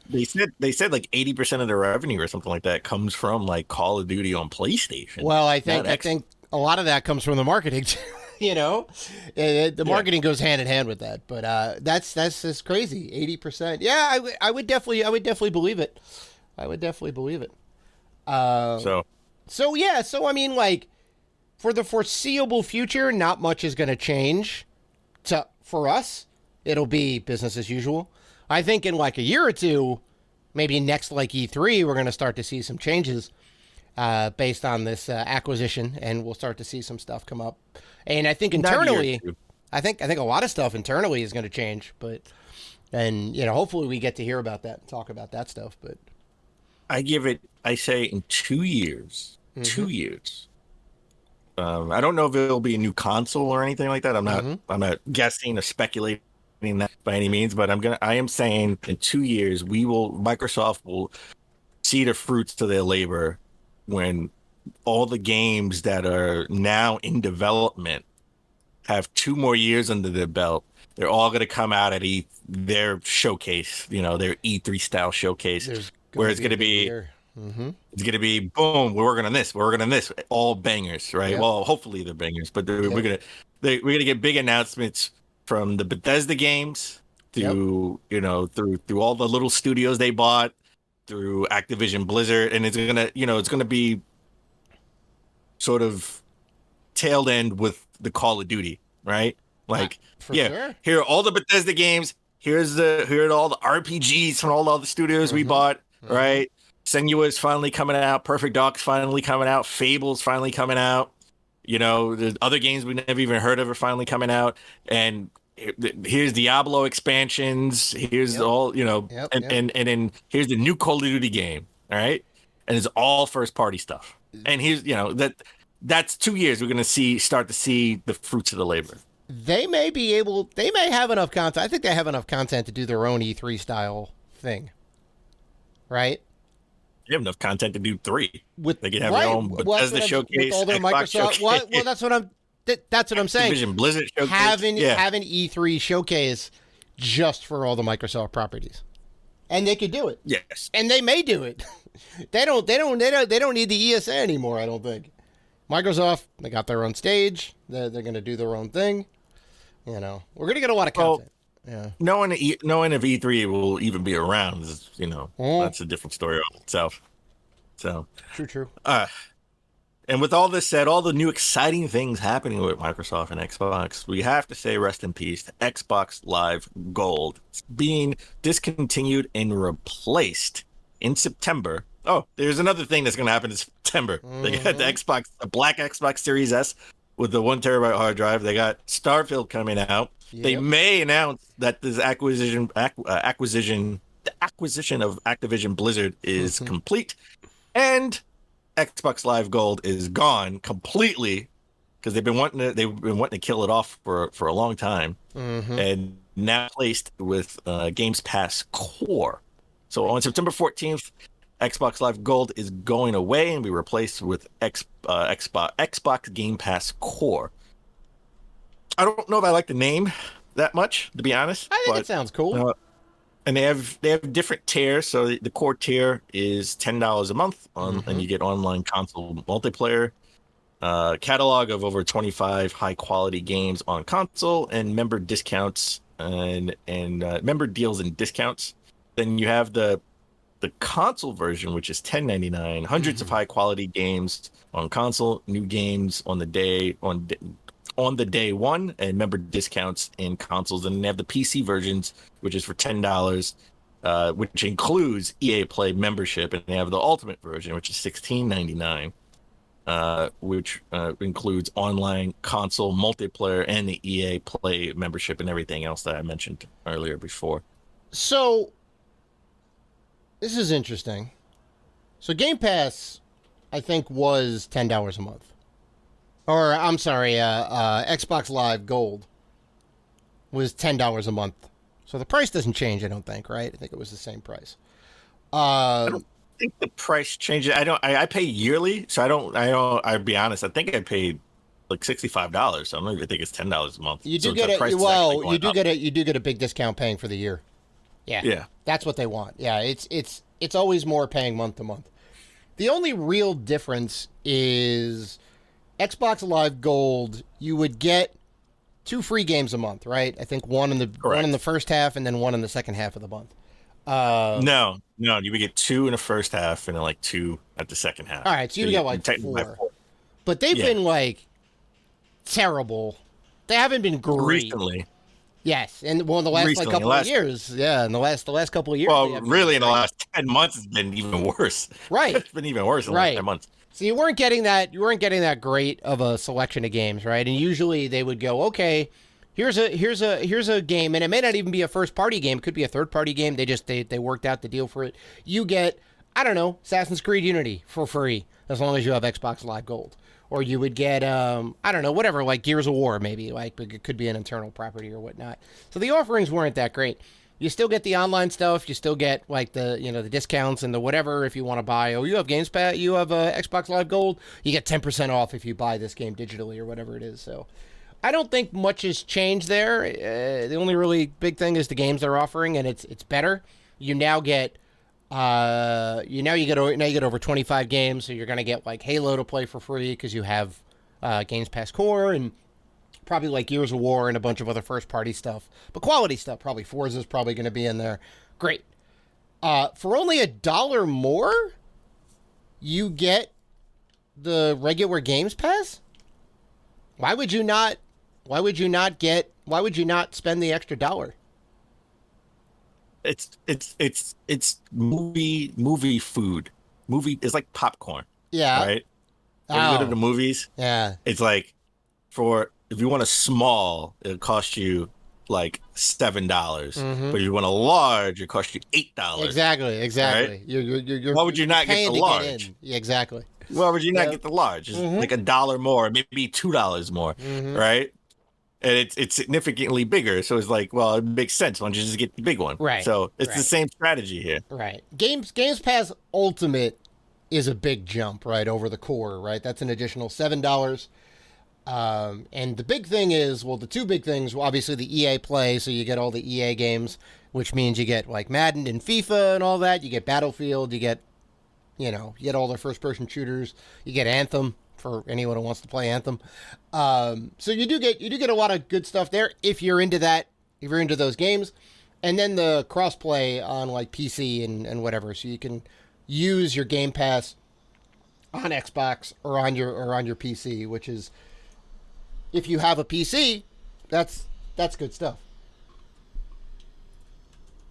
C: they said like 80% of their revenue or something like that comes from like Call of Duty on PlayStation.
B: Well, I think a lot of that comes from the marketing. You know, the marketing goes hand in hand with that, but that's just crazy. 80%. Yeah, I would definitely believe it. I would definitely believe it. So I mean, like, for the foreseeable future, not much is going to change. For us, it'll be business as usual. I think in like a year or two, maybe next like E3, we're going to start to see some changes based on this acquisition, and we'll start to see some stuff come up. And I think internally, I think a lot of stuff internally is going to change. And hopefully we get to hear about that and talk about that stuff. But
C: I say in 2 years, 2 years. I don't know if it'll be a new console or anything like that. I'm not guessing or speculating that by any means, but I am saying in 2 years, Microsoft will see the fruits of their labor when all the games that are now in development have 2 more years under their belt. They're all going to come out at their showcase, their E3 style showcase, where it's going to be, it's going to be boom. We're working on this. All bangers, right? Yep. Well, hopefully they're bangers, but we're gonna get big announcements from the Bethesda games through through all the little studios they bought, through Activision Blizzard, and it's gonna be sort of tailed end with the Call of Duty, right? Like, sure. Here are all the Bethesda games. Here are all the RPGs from all the other studios we bought, right? Senua's finally coming out. Perfect Dark's finally coming out. Fable's finally coming out. The other games we never even heard of are finally coming out. And here's Diablo expansions. Here's all, and then here's the new Call of Duty game, all right? And it's all first party stuff. And here's, that's 2 years we're going to start to see the fruits of the labor.
B: They may have enough content. I think they have enough content to do their own E3 style thing. Right?
C: They have enough content to do 3. They can have
B: their
C: own Bethesda showcase,
B: with all their
C: Xbox
B: Microsoft.
C: Showcase.
B: Well, that's what I'm saying.
C: Activision Blizzard showcase.
B: Have an E3 showcase just for all the Microsoft properties, and they could do it.
C: Yes,
B: and they may do it. They don't need the ESA anymore. I don't think. Microsoft, they got their own stage. They're going to do their own thing. We're going to get a lot of content. Yeah.
C: Knowing if E3 will even be around, that's a different story of itself. So
B: true.
C: And with all this said, all the new exciting things happening with Microsoft and Xbox, we have to say rest in peace to Xbox Live Gold. It's being discontinued and replaced in September. Oh, there's another thing that's going to happen in September. They got the black Xbox Series S with the 1 terabyte hard drive. They got Starfield coming out. Yep. They may announce that this acquisition of Activision Blizzard is complete, and Xbox Live Gold is gone completely because they've been wanting to kill it off for a long time, and now placed with Games Pass Core. So on September 14th, Xbox Live Gold is going away and be replaced with Xbox Game Pass Core. I don't know if I like the name that much, to be honest.
B: I think it sounds cool.
C: And they have different tiers. So the core tier is $10 a month, and you get online console multiplayer, catalog of over 25 high quality games on console, and member discounts and member deals and discounts. Then you have the console version, which is $10.99, hundreds of high quality games on console, new games on the day one, and member discounts in consoles. And they have the PC versions, which is for $10, which includes EA Play membership, and they have the ultimate version, which is $16.99, which includes online console multiplayer and the EA Play membership and everything else that I mentioned earlier before.
B: So this is interesting. So Game Pass, I think, was $10 a month. Or, I'm sorry, Xbox Live Gold was $10 a month. So the price doesn't change, I don't think, right? I think it was the same price.
C: I don't think the price changes. I pay yearly, so I'll be honest, I think I paid like $65. So I don't even think it's $10 a month.
B: You do
C: so
B: get you do get a big discount paying for the year. Yeah.
C: Yeah.
B: That's what they want. Yeah, it's always more paying month to month. The only real difference is Xbox Live Gold, you would get 2 free games a month, right? I think one in the first half and then one in the second half of the month.
C: No, you would get 2 in the first half and then like 2 at the second half.
B: All right, so you get like 4. But they've been like terrible. They haven't been great.
C: Recently.
B: Yes, and in the last couple of years. Yeah, in the last couple of years.
C: Well, really in the last 10 months it's been even worse.
B: Right.
C: It's been even worse in the last 10 months.
B: So you weren't getting that great of a selection of games, right? And usually they would go, okay, here's a game, and it may not even be a first party game, it could be a third party game. They worked out the deal for it. You get, I don't know, Assassin's Creed Unity for free as long as you have Xbox Live Gold. Or you would get, I don't know, whatever, like Gears of War maybe, like it could be an internal property or whatnot. So the offerings weren't that great. You still get the online stuff. You still get like the discounts and the whatever if you want to buy. Oh, you have Games Pass, you have Xbox Live Gold. You get 10% off if you buy this game digitally or whatever it is. So I don't think much has changed there. The only really big thing is the games they're offering, and it's better. You now get you get over 25 games, so you're gonna get like Halo to play for free because you have Games Pass Core, and probably like Gears of War and a bunch of other first-party stuff. But quality stuff, probably Forza's probably going to be in there. Great. For only $1 more, you get the regular Games Pass? Why would you not spend the extra $1?
C: It's movie food. Movie is like popcorn.
B: Yeah.
C: Right? When you go to the movies,
B: yeah.
C: It's like if you want a small, it'll cost you like $7. But if you want a large, it costs you $8.
B: Exactly. Right? You're
C: why would you not get the large?
B: Yeah, exactly.
C: Why would you not get the large? It's like $1 more, maybe $2 more, right? And it's significantly bigger, so it's like, well, it makes sense. Why don't you just get the big one?
B: Right.
C: So it's the same strategy here.
B: Right. Games Pass Ultimate is a big jump, right, over the core, right? That's an additional $7. And the big thing is, well, the two big things, well, obviously the EA Play, so you get all the EA games, which means you get like Madden and FIFA and all that. You get Battlefield, you get all the first-person shooters. You get Anthem for anyone who wants to play Anthem. So you do get a lot of good stuff there if you're into that, if you're into those games. And then the cross-play on like PC and whatever, so you can use your Game Pass on Xbox or on your PC, which is, if you have a PC, that's good stuff.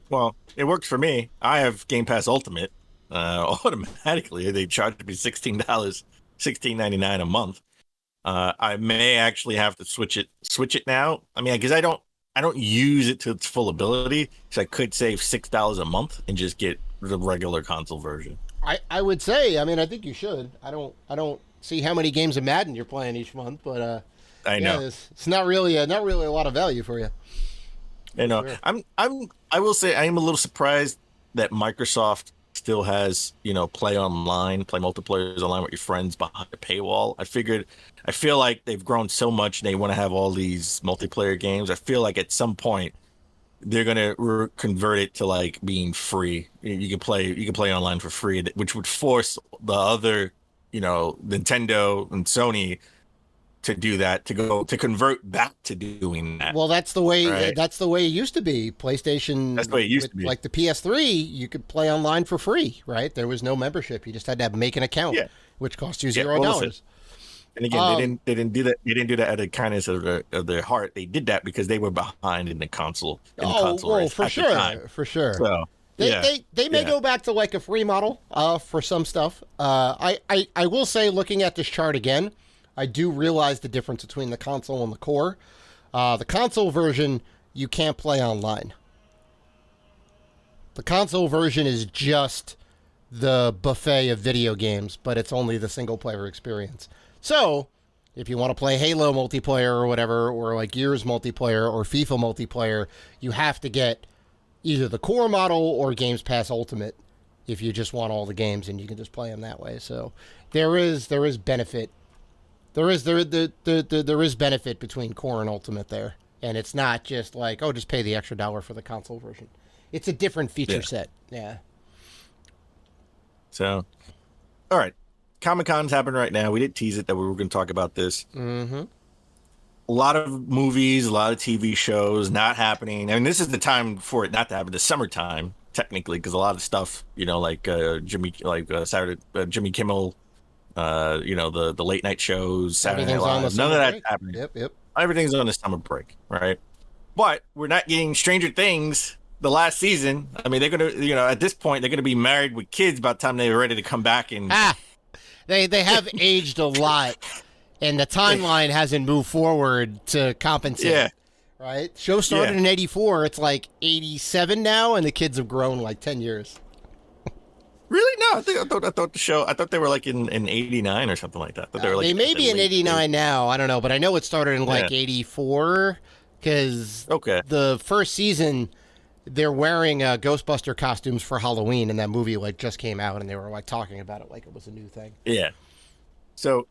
C: Well, it works for me. I have Game Pass Ultimate. Automatically, they charge me $16.99 a month. I may actually have to switch it now. I mean, because I don't use it to its full ability, so I could save $6 a month and just get the regular console version.
B: I would say, I mean, I think you should. I don't see how many games of Madden you're playing each month, but
C: I know
B: it's not really a lot of value for you.
C: I know.
B: Sure.
C: I will say I am a little surprised that Microsoft still has, play multiplayer online with your friends behind a paywall. I feel like they've grown so much and they want to have all these multiplayer games. I feel like at some point they're going to convert it to like being free. You can play online for free, which would force the other, Nintendo and Sony to do that, to convert back to doing that.
B: Well, that's the way.
C: Right?
B: That's the way it used to be. PlayStation.
C: That's the way it used to be.
B: Like the PS3, you could play online for free, right? There was no membership. You just had to make an account, which cost you $0.
C: And again, they didn't do that. They didn't do that out of kindness of their heart. They did that because they were behind in the console.
B: For sure.
C: So
B: they may go back to like a free model for some stuff. I will say, looking at this chart again, I do realize the difference between the console and the core. The console version, you can't play online. The console version is just the buffet of video games, but it's only the single-player experience. So, if you want to play Halo multiplayer or whatever, or like Gears multiplayer or FIFA multiplayer, you have to get either the core model or Games Pass Ultimate if you just want all the games, and you can just play them that way. So, there is benefit. There is benefit between core and ultimate there, and it's not just like, just pay the extra $1 for the console version. It's a different feature set. Yeah.
C: So, all right, Comic-Con's happening right now. We did tease it that we were going to talk about this.
B: Mm-hmm.
C: A lot of movies, a lot of TV shows not happening. I mean, this is the time for it not to happen. The summertime, technically, because a lot of stuff, like Jimmy Kimmel. The late night shows, Saturday Night Live, none of that's happening.
B: Yep.
C: Everything's on the summer break, right? But we're not getting Stranger Things the last season. I mean, they're gonna, at this point, they're gonna be married with kids by the time they're ready to come back. And
B: they have aged a lot, and the timeline hasn't moved forward to compensate.
C: Yeah.
B: Right. Show started in '84. It's like '87 now, and the kids have grown like 10 years.
C: Really? No, I thought they were like in '89 or something like that.
B: They may be in '89 now. I don't know, but I know it started in like '84 because the first season they're wearing Ghostbuster costumes for Halloween, and that movie like just came out, and they were like talking about it like it was a new thing.
C: Yeah. So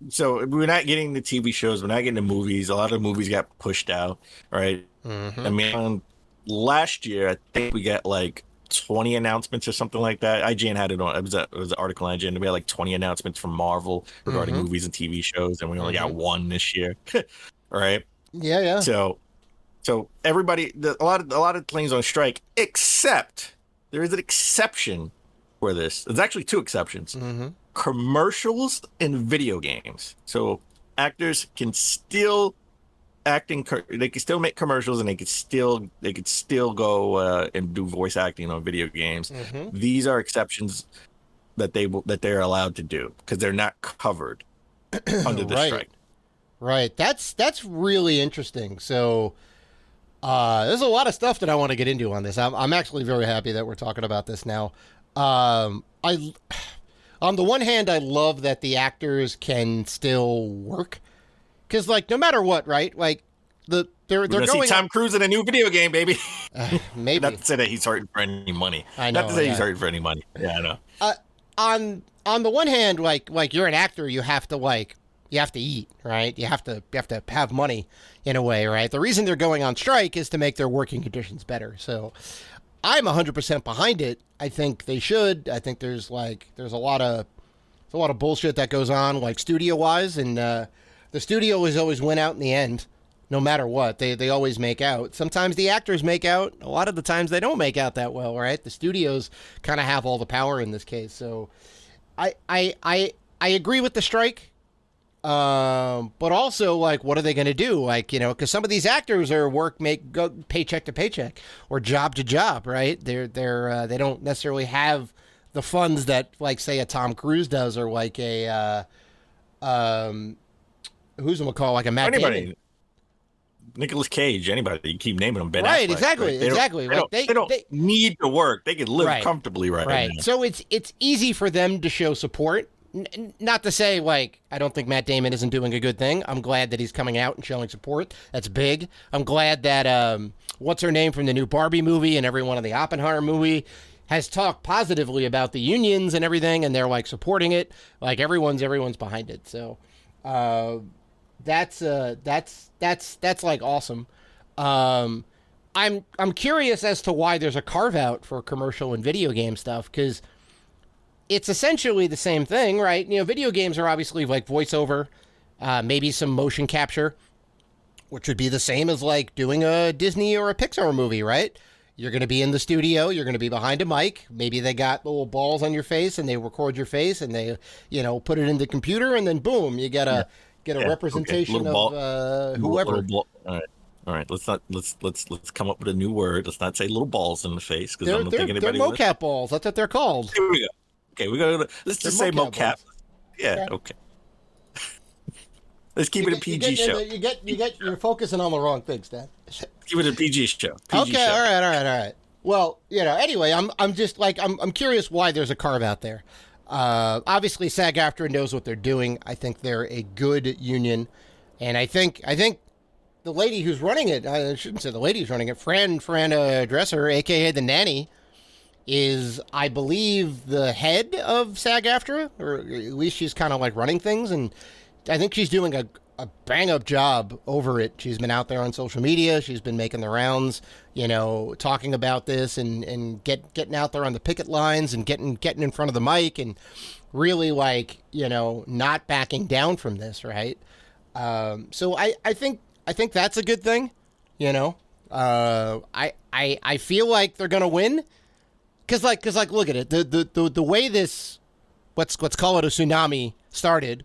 C: we're not getting the TV shows. We're not getting the movies. A lot of movies got pushed out, right?
B: Mm-hmm.
C: I mean, last year I think we got like 20 announcements or something like that. IGN had it on. It was an article on IGN. We had like 20 announcements from Marvel regarding movies and TV shows, and we only got one this year. Right?
B: Yeah.
C: So everybody, a lot of things on strike, except there is an exception for this. There's actually two exceptions: commercials and video games. So actors can still they can still make commercials, and they could still go and do voice acting on video games. These are exceptions that they're allowed to do because they're not covered under the strike.
B: Right. That's really interesting. So there's a lot of stuff that I want to get into on this. I'm actually very happy that we're talking about this now. On the one hand, I love that the actors can still work. Because, like, no matter what, right? Like, they're going
C: see Tom Cruise in a new video game, baby.
B: Maybe.
C: Not to say that he's hurting for any money.
B: I know.
C: Not to say he's hurting for any money. Yeah, I
B: know. On the one hand, like you're an actor, you have to eat, right? You have to have money in a way, right? The reason they're going on strike is to make their working conditions better. So I'm 100% behind it. I think they should. I think there's a lot of bullshit that goes on, like studio wise, and the studio is always win out in the end, no matter what. They always make out. Sometimes the actors make out. A lot of the times they don't make out that well, right? The studios kind of have all the power in this case. So I I agree with the strike. But also, like, what are they going to do? Like, you know, because some of these actors are go paycheck to paycheck or job to job, right? They don't necessarily have the funds that, like, say, a Tom Cruise does, or like a who's gonna call, like a Matt Damon.
C: Nicolas Cage, anybody. You keep naming them. Ben
B: Right,
C: Affleck,
B: exactly,
C: right?
B: exactly.
C: They don't need to work. They can live comfortably right now.
B: So it's easy for them to show support. Not to say, like, I don't think Matt Damon isn't doing a good thing. I'm glad that he's coming out and showing support. That's big. I'm glad that what's her name from the new Barbie movie and everyone in the Oppenheimer movie has talked positively about the unions and everything, and they're like supporting it. Like everyone's behind it. So that's like awesome. I'm curious as to why there's a carve out for commercial and video game stuff, because it's essentially the same thing, right? You know, video games are obviously like voiceover, maybe some motion capture, which would be the same as like doing a Disney or a Pixar movie, right? You're going to be in the studio, you're going to be behind a mic. Maybe they got little balls on your face and they record your face and they, you know, put it in the computer, and then boom, you get a representation of whoever.
C: All right. Let's come up with a new word. Let's not say little balls in the face, because I don't think anybody.
B: They're mocap balls. That's what they're called.
C: Here we go. Okay, let's just say mocap.
B: Yeah.
C: Okay. Let's keep it a PG show.
B: You're focusing on the wrong things, Dad.
C: Keep it a PG show.
B: Okay, show. All right. Well, you know, anyway, I'm just like I'm curious why there's a carve out there. Obviously, SAG-AFTRA knows what they're doing. I think they're a good union, and I think the lady who's running it, I shouldn't say the lady who's running it, Fran Dresser, aka the nanny, is, I believe, the head of SAG-AFTRA, or at least she's kind of like running things, and I think she's doing a bang-up job over it. She's been out there on social media. She's been making the rounds, you know, talking about this and getting out there on the picket lines and getting in front of the mic and really, like, you know, not backing down from this, right? So I think that's a good thing, you know. I feel like they're gonna win. Cause like look at it. The way this, let's call it a tsunami, started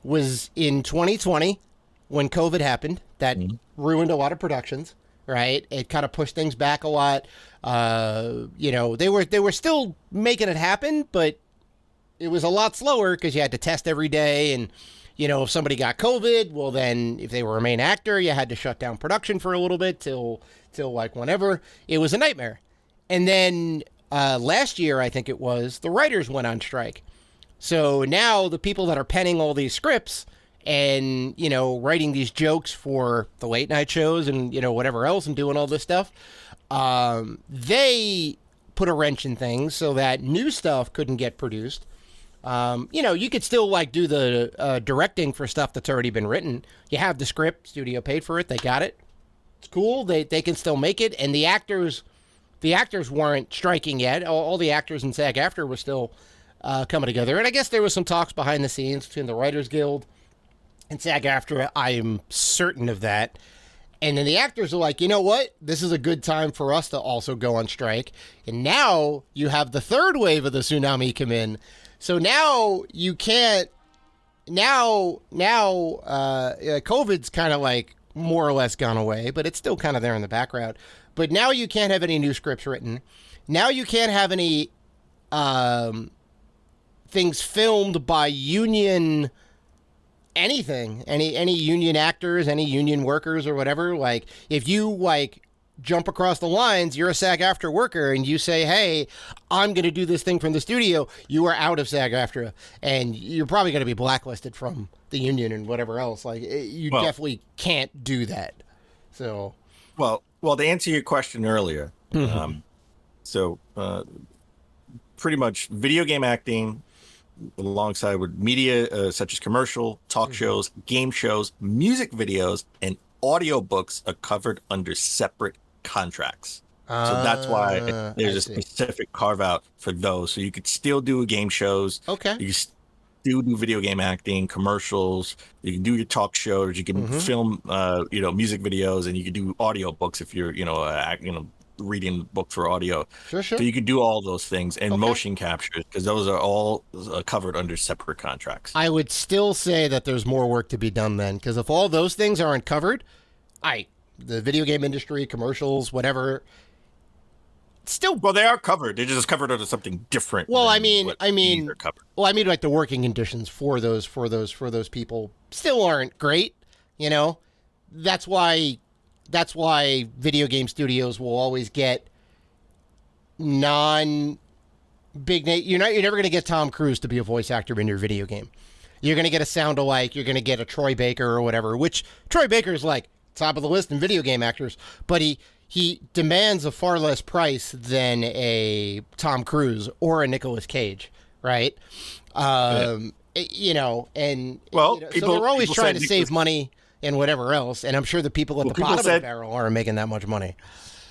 B: was in 2020 when COVID happened. That ruined a lot of productions, right? It kind of pushed things back a lot. You know, they were still making it happen, but it was a lot slower because you had to test every day, and you know, if somebody got COVID, well then if they were a main actor, you had to shut down production for a little bit till like whenever. It was a nightmare. And then last year, I think it was, the writers went on strike. So now the people that are penning all these scripts and, you know, writing these jokes for the late night shows and, you know, whatever else and doing all this stuff, they put a wrench in things so that new stuff couldn't get produced. You know, you could still like do the directing for stuff that's already been written. You have the script, studio paid for it, they got it. It's cool. They can still make it, and the actors weren't striking yet. All the actors in SAG-AFTRA were still coming together. And I guess there was some talks behind the scenes between the Writers Guild and SAG-AFTRA. I am certain of that. And then the actors are like, you know what? This is a good time for us to also go on strike. And now you have the third wave of the tsunami come in. So now you can't. Now, COVID's kind of like more or less gone away, but it's still kind of there in the background. But now you can't have any new scripts written. Now you can't have any things filmed by union anything, any union actors, any union workers or whatever. Like, if you like jump across the lines, you're a SAG-AFTRA worker, and you say, hey, I'm going to do this thing from the studio, you are out of SAG-AFTRA, and you're probably going to be blacklisted from the union and whatever else. Like, you definitely can't do that. So,
C: well, to answer your question earlier, pretty much video game acting alongside with media such as commercial, talk shows, game shows, music videos, and audiobooks are covered under separate contracts. So that's why there's a specific carve out for those. So you could still do game shows.
B: Okay.
C: You can still do video game acting, commercials. You can do your talk shows. You can film, music videos, and you can do audiobooks if you're, reading the book for audio.
B: Sure.
C: So you could do all those things and
B: Okay.
C: motion capture, because those are all covered under separate contracts.
B: I would still say that there's more work to be done then, because if all those things aren't covered, the video game industry, commercials, whatever, still.
C: Well, they are covered. They're just covered under something different.
B: Well, I
C: than
B: mean,
C: what
B: I mean,
C: these are covered.
B: well, I mean, like the working conditions for those people still aren't great. You know, that's why video game studios will always get non-big name. You're never going to get Tom Cruise to be a voice actor in your video game. You're going to get a sound-alike. You're going to get a Troy Baker or whatever, which Troy Baker is like top of the list in video game actors, but he demands a far less price than a Tom Cruise or a Nicolas Cage, right? You know, and
C: well,
B: so they're always trying to save money and whatever else, and I'm sure the people at the bottom of the barrel aren't making that much money.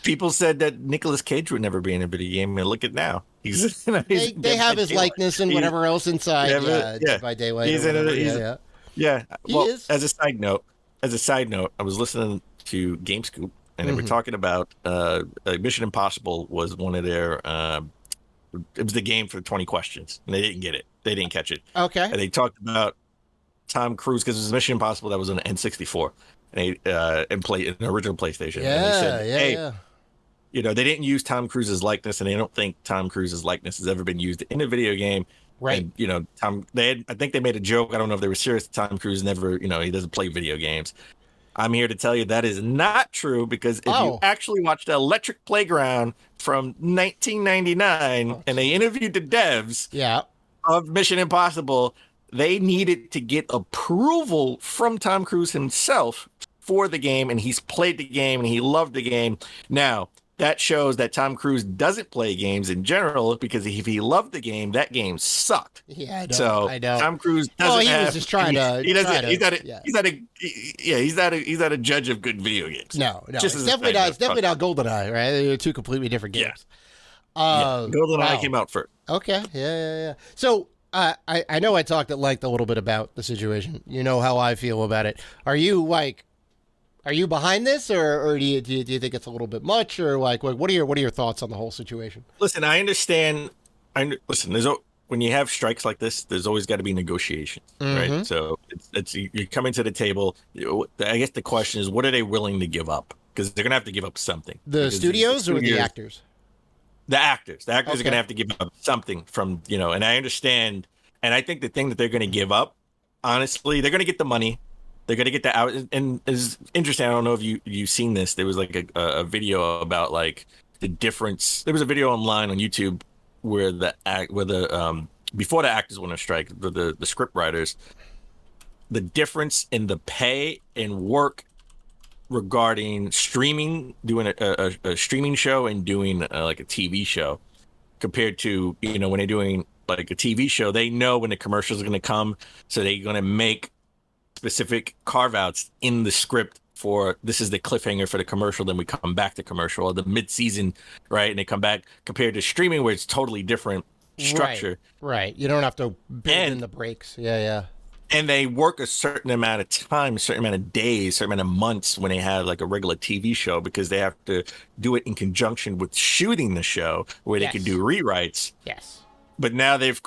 C: People said that Nicolas Cage would never be in a video game, and look at now. He's
B: they have his likeness and whatever else inside Dead by Daylight.
C: He's
B: in
C: it. Yeah. Well,
B: He is.
C: As a side note, I was listening to GameScoop, and they were talking about Mission Impossible was one of their. It was the game for 20 questions, and they didn't get it. They didn't catch it.
B: Okay.
C: And they talked about Tom Cruise, because it was Mission Impossible that was on the N64, and play an original PlayStation.
B: Yeah,
C: and they said,
B: yeah.
C: You know, they didn't use Tom Cruise's likeness, and they don't think Tom Cruise's likeness has ever been used in a video game.
B: Right.
C: And, you know, I think they made a joke. I don't know if they were serious. Tom Cruise never, you know, he doesn't play video games. I'm here to tell you that is not true, because if you actually watched Electric Playground from 1999 and they interviewed the devs of Mission Impossible, they needed to get approval from Tom Cruise himself for the game, and he's played the game and he loved the game. Now, that shows that Tom Cruise doesn't play games in general, because if he loved the game, that game sucked.
B: Yeah,
C: I know. Tom Cruise doesn't.
B: Well, he was just trying to.
C: He's not a judge of good video games.
B: No. It's definitely not GoldenEye, right? They're two completely different games.
C: GoldenEye came out first.
B: Okay. Yeah. So I know I talked at length a little bit about the situation. You know how I feel about it. Are you behind this, or do you think it's a little bit much, or like what are your thoughts on the whole situation?
C: Listen, I understand. When you have strikes like this, there's always got to be negotiations, right? So it's you're coming to the table. I guess the question is, what are they willing to give up? Because they're gonna have to give up something.
B: The studios or the actors?
C: The actors. The actors are gonna have to give up something from, you know. And I understand. And I think the thing that they're gonna give up, honestly, they're gonna get the money. They're going to get that out. And it's interesting. I don't know if you've seen this. There was like a video about like the difference. There was a video online on YouTube where before the actors went on strike, the script writers, the difference in the pay and work regarding streaming, doing a streaming show and doing like a TV show, compared to, you know, when they're doing like a TV show, they know when the commercials are going to come. So they're going to make specific carve-outs in the script for, this is the cliffhanger for the commercial, then we come back to commercial, or the mid-season, right? And they come back, compared to streaming where it's totally different structure.
B: Right. You don't have to build in the breaks. Yeah.
C: And they work a certain amount of time, a certain amount of days, a certain amount of months when they have like a regular TV show, because they have to do it in conjunction with shooting the show, where they can do rewrites.
B: Yes.
C: But now they've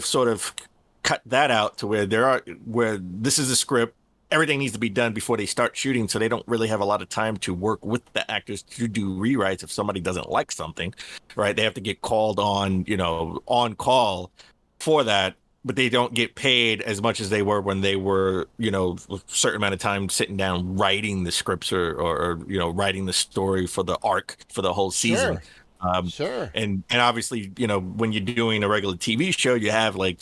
C: sort of cut that out to where this is a script, everything needs to be done before they start shooting, so they don't really have a lot of time to work with the actors to do rewrites if somebody doesn't like something, right? They have to get called on, you know, on call for that, but they don't get paid as much as they were when they were, you know, a certain amount of time sitting down writing the scripts or you know, writing the story for the arc for the whole season.
B: Sure.
C: And obviously, you know, when you're doing a regular TV show, you have like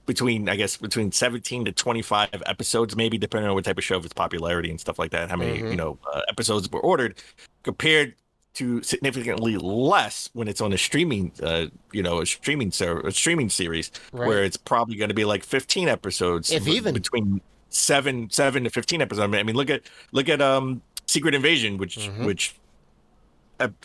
C: between 17 to 25 episodes, maybe, depending on what type of show, if it's popularity and stuff like that, how many, you know, episodes were ordered, compared to significantly less when it's on a streaming, you know, a streaming series, where it's probably going to be like 15 episodes,
B: if even
C: between 7 to 15 episodes. I mean, look at Secret Invasion, which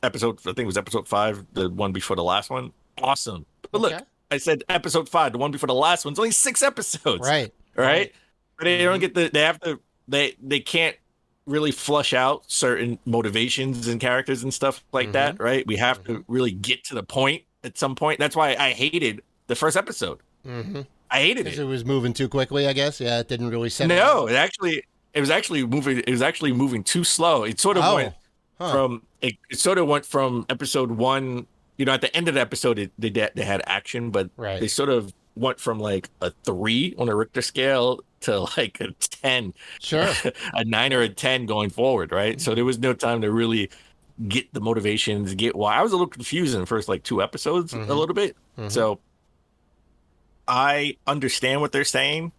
C: episode, I think it was episode 5, the one before the last one. Awesome. But look, I said episode 5, the one before the last one's only 6 episodes.
B: Right.
C: But they don't get they can't really flush out certain motivations and characters and stuff like that, right? We have to really get to the point at some point. That's why I hated the first episode. I hated it.
B: It was moving too quickly, I guess. Yeah, it didn't really set.
C: No, it was actually moving too slow. It sort of went from it sort of went from episode 1. You know, at the end of the episode, they had action, but they sort of went from like a 3 on a Richter scale to like a 10, a 9 or a 10 going forward, right? So there was no time to really get the motivations, get why. I was a little confused in the first like 2 episodes, a little bit. So I understand what they're saying,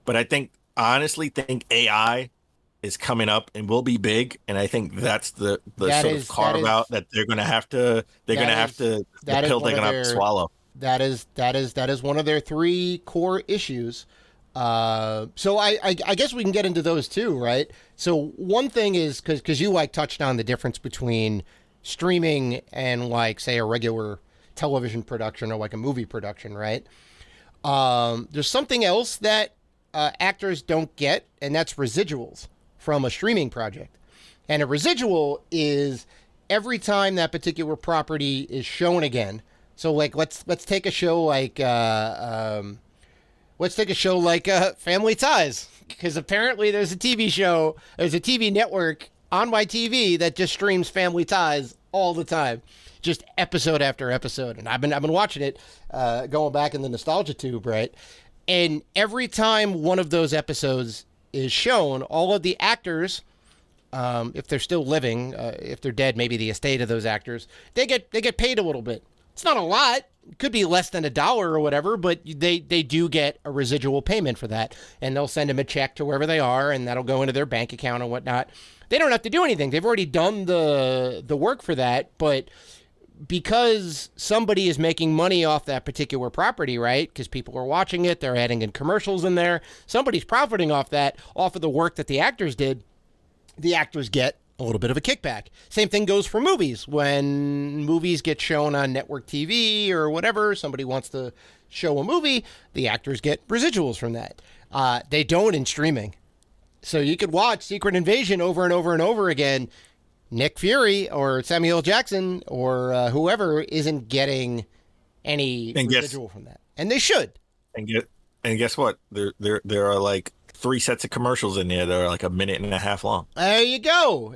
C: but I honestly think AI is coming up and will be big, and I think that's the sort of carve out that they're going to have to the pill they're going to have to swallow.
B: That is one of their 3 core issues. So I guess we can get into those too, right? So one thing is because you like touched on the difference between streaming and like say a regular television production or like a movie production, right? There's something else that actors don't get, and that's residuals from a streaming project. And a residual is every time that particular property is shown again. So like let's take a show like Family Ties, because apparently there's a TV network on my TV that just streams Family Ties all the time, just episode after episode. And I've been watching it, going back in the nostalgia tube, right? And every time one of those episodes is shown, all of the actors, if they're still living, if they're dead, maybe the estate of those actors, they get paid a little bit. It's not a lot. It could be less than $1 or whatever, but they do get a residual payment for that. And they'll send them a check to wherever they are, and that'll go into their bank account and whatnot. They don't have to do anything. They've already done the work for that, but because somebody is making money off that particular property, right? Because people are watching it, they're adding in commercials in there. Somebody's profiting off that, off of the work that the actors did. The actors get a little bit of a kickback. Same thing goes for movies. When movies get shown on network TV or whatever, somebody wants to show a movie, the actors get residuals from that. They don't in streaming. So you could watch Secret Invasion over and over and over again. Nick Fury or Samuel Jackson or whoever isn't getting any residual from that, and they should.
C: And guess what? There are like 3 sets of commercials in there that are like a minute and a half long.
B: There you go.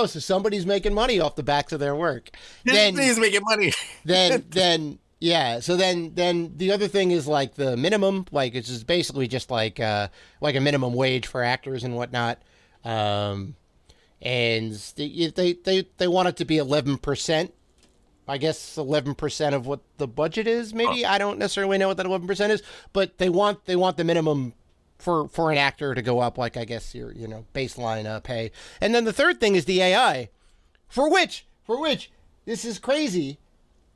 B: So somebody's making money off the backs of their work.
C: Disney's making money.
B: Yeah. So then the other thing is like the minimum, like it's just basically just like a minimum wage for actors and whatnot. And they want it to be 11%. I guess 11% of what the budget is. Maybe I don't necessarily know what that 11% is, but they want the minimum for an actor to go up. Like I guess your baseline pay. And then the third thing is the AI, for which this is crazy.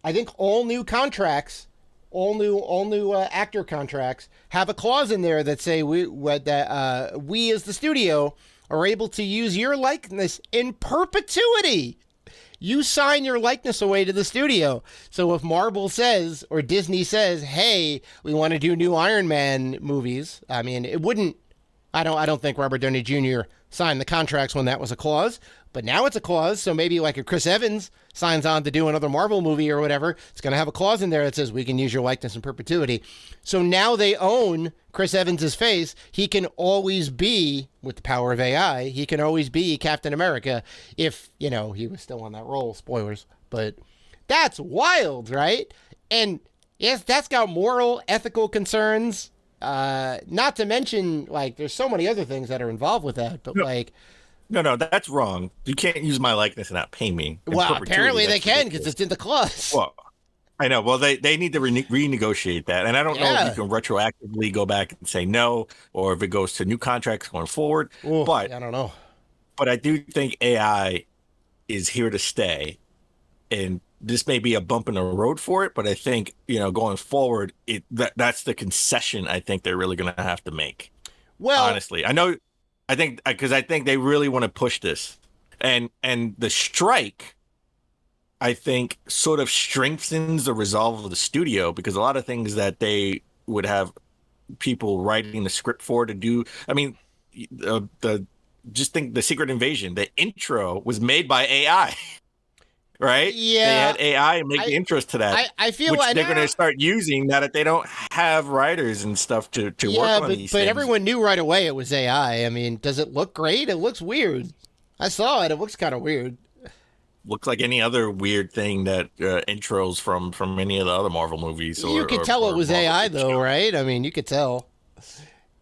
B: I think all new contracts, all new actor contracts have a clause in there that say we as the studio are able to use your likeness in perpetuity. You sign your likeness away to the studio. So if Marvel says or Disney says, "Hey, we want to do new Iron Man movies," I mean, it wouldn't. I don't think Robert Downey Jr. signed the contracts when that was a clause, but now it's a clause. So maybe like if Chris Evans signs on to do another Marvel movie or whatever, it's going to have a clause in there that says we can use your likeness in perpetuity. So now they own Chris Evans's face. He can always be, with the power of AI, he can always be Captain America if, he was still on that role. Spoilers. But that's wild, right? And yes, that's got moral, ethical concerns. Not to mention, like, there's so many other things that are involved with that, but
C: No, that's wrong. You can't use my likeness and not pay me.
B: Well, apparently they can because it's in the clause.
C: Well, I know. Well, they need to renegotiate that. And I don't know if you can retroactively go back and say no, or if it goes to new contracts going forward.
B: Ooh, but I don't know.
C: But I do think AI is here to stay. And this may be a bump in the road for it, but I think, going forward, that's the concession I think they're really going to have to make. Well, honestly, I think they really want to push this, and the strike, I think, sort of strengthens the resolve of the studio, because a lot of things that they would have people writing the script for to do. I mean, the just think the Secret Invasion, the intro was made by AI. Right?
B: Yeah,
C: they had AI make the intros to that.
B: I feel
C: which
B: like
C: they're going to start using now that they don't have writers and stuff to work on these things.
B: But everyone knew right away it was AI. I mean, does it look great? It looks weird. I saw it. It looks kind of weird.
C: Looks like any other weird thing that intros from any of the other Marvel movies.
B: You could tell it was
C: Marvel
B: AI, though, right? I mean, you could tell.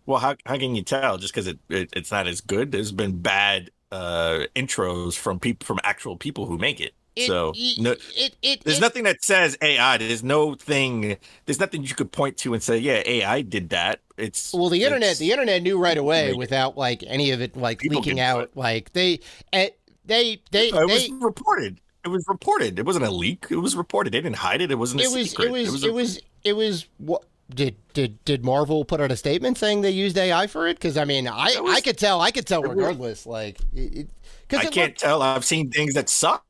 C: Well, how can you tell? Just because it's not as good? There's been bad intros from actual people who make it. There's nothing that says AI. There's nothing you could point to and say, yeah, AI did that.
B: The internet knew right away without like any of it like leaking out. Like it was
C: reported. It was reported. It wasn't a leak. It was reported. They didn't hide it. It wasn't a secret.
B: It was what did Marvel put out a statement saying they used AI for it? Because I mean, I could tell regardless. I
C: can't tell. I've seen things that suck.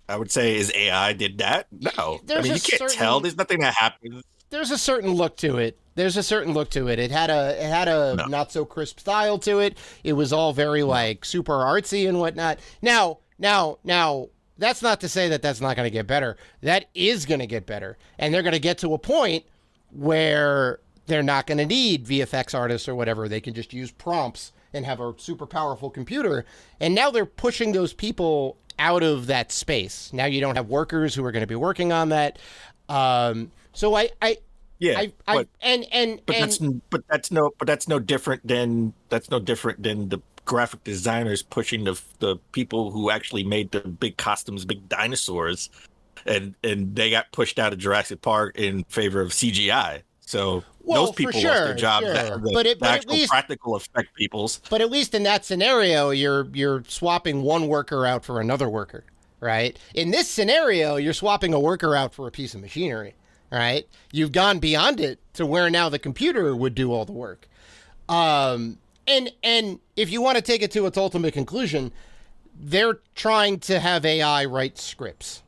C: I would say, is AI did that? No. I mean, you can't tell. There's nothing that happens.
B: There's a certain look to it. It had a not so crisp style to it. It was all very like super artsy and whatnot. Now, that's not to say that that's not going to get better. That is going to get better. And they're going to get to a point where they're not going to need VFX artists or whatever. They can just use prompts and have a super powerful computer. And now they're pushing those people out of that space. Now you don't have workers who are going to be working on that. But that's no different than the graphic designers pushing the people who actually made the big costumes, big dinosaurs, and they got pushed out of Jurassic Park in favor of CGI. So those people lost their jobs. Sure.
C: But at least practical effect peoples.
B: But at least in that scenario, you're swapping one worker out for another worker, right? In this scenario, you're swapping a worker out for a piece of machinery, right? You've gone beyond it to where now the computer would do all the work. And if you want to take it to its ultimate conclusion, they're trying to have AI write scripts,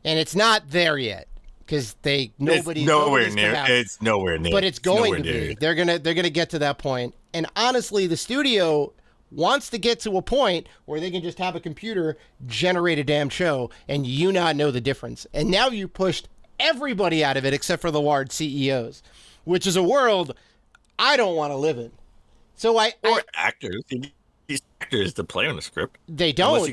B: and it's not there yet. Because nobody's
C: nowhere near. It's nowhere near.
B: But it's going to be. They're gonna get to that point. And honestly, the studio wants to get to a point where they can just have a computer generate a damn show, and you not know the difference. And now you pushed everybody out of it except for the large CEOs, which is a world I don't want to live in. So
C: actors. These actors to play on the script.
B: They don't,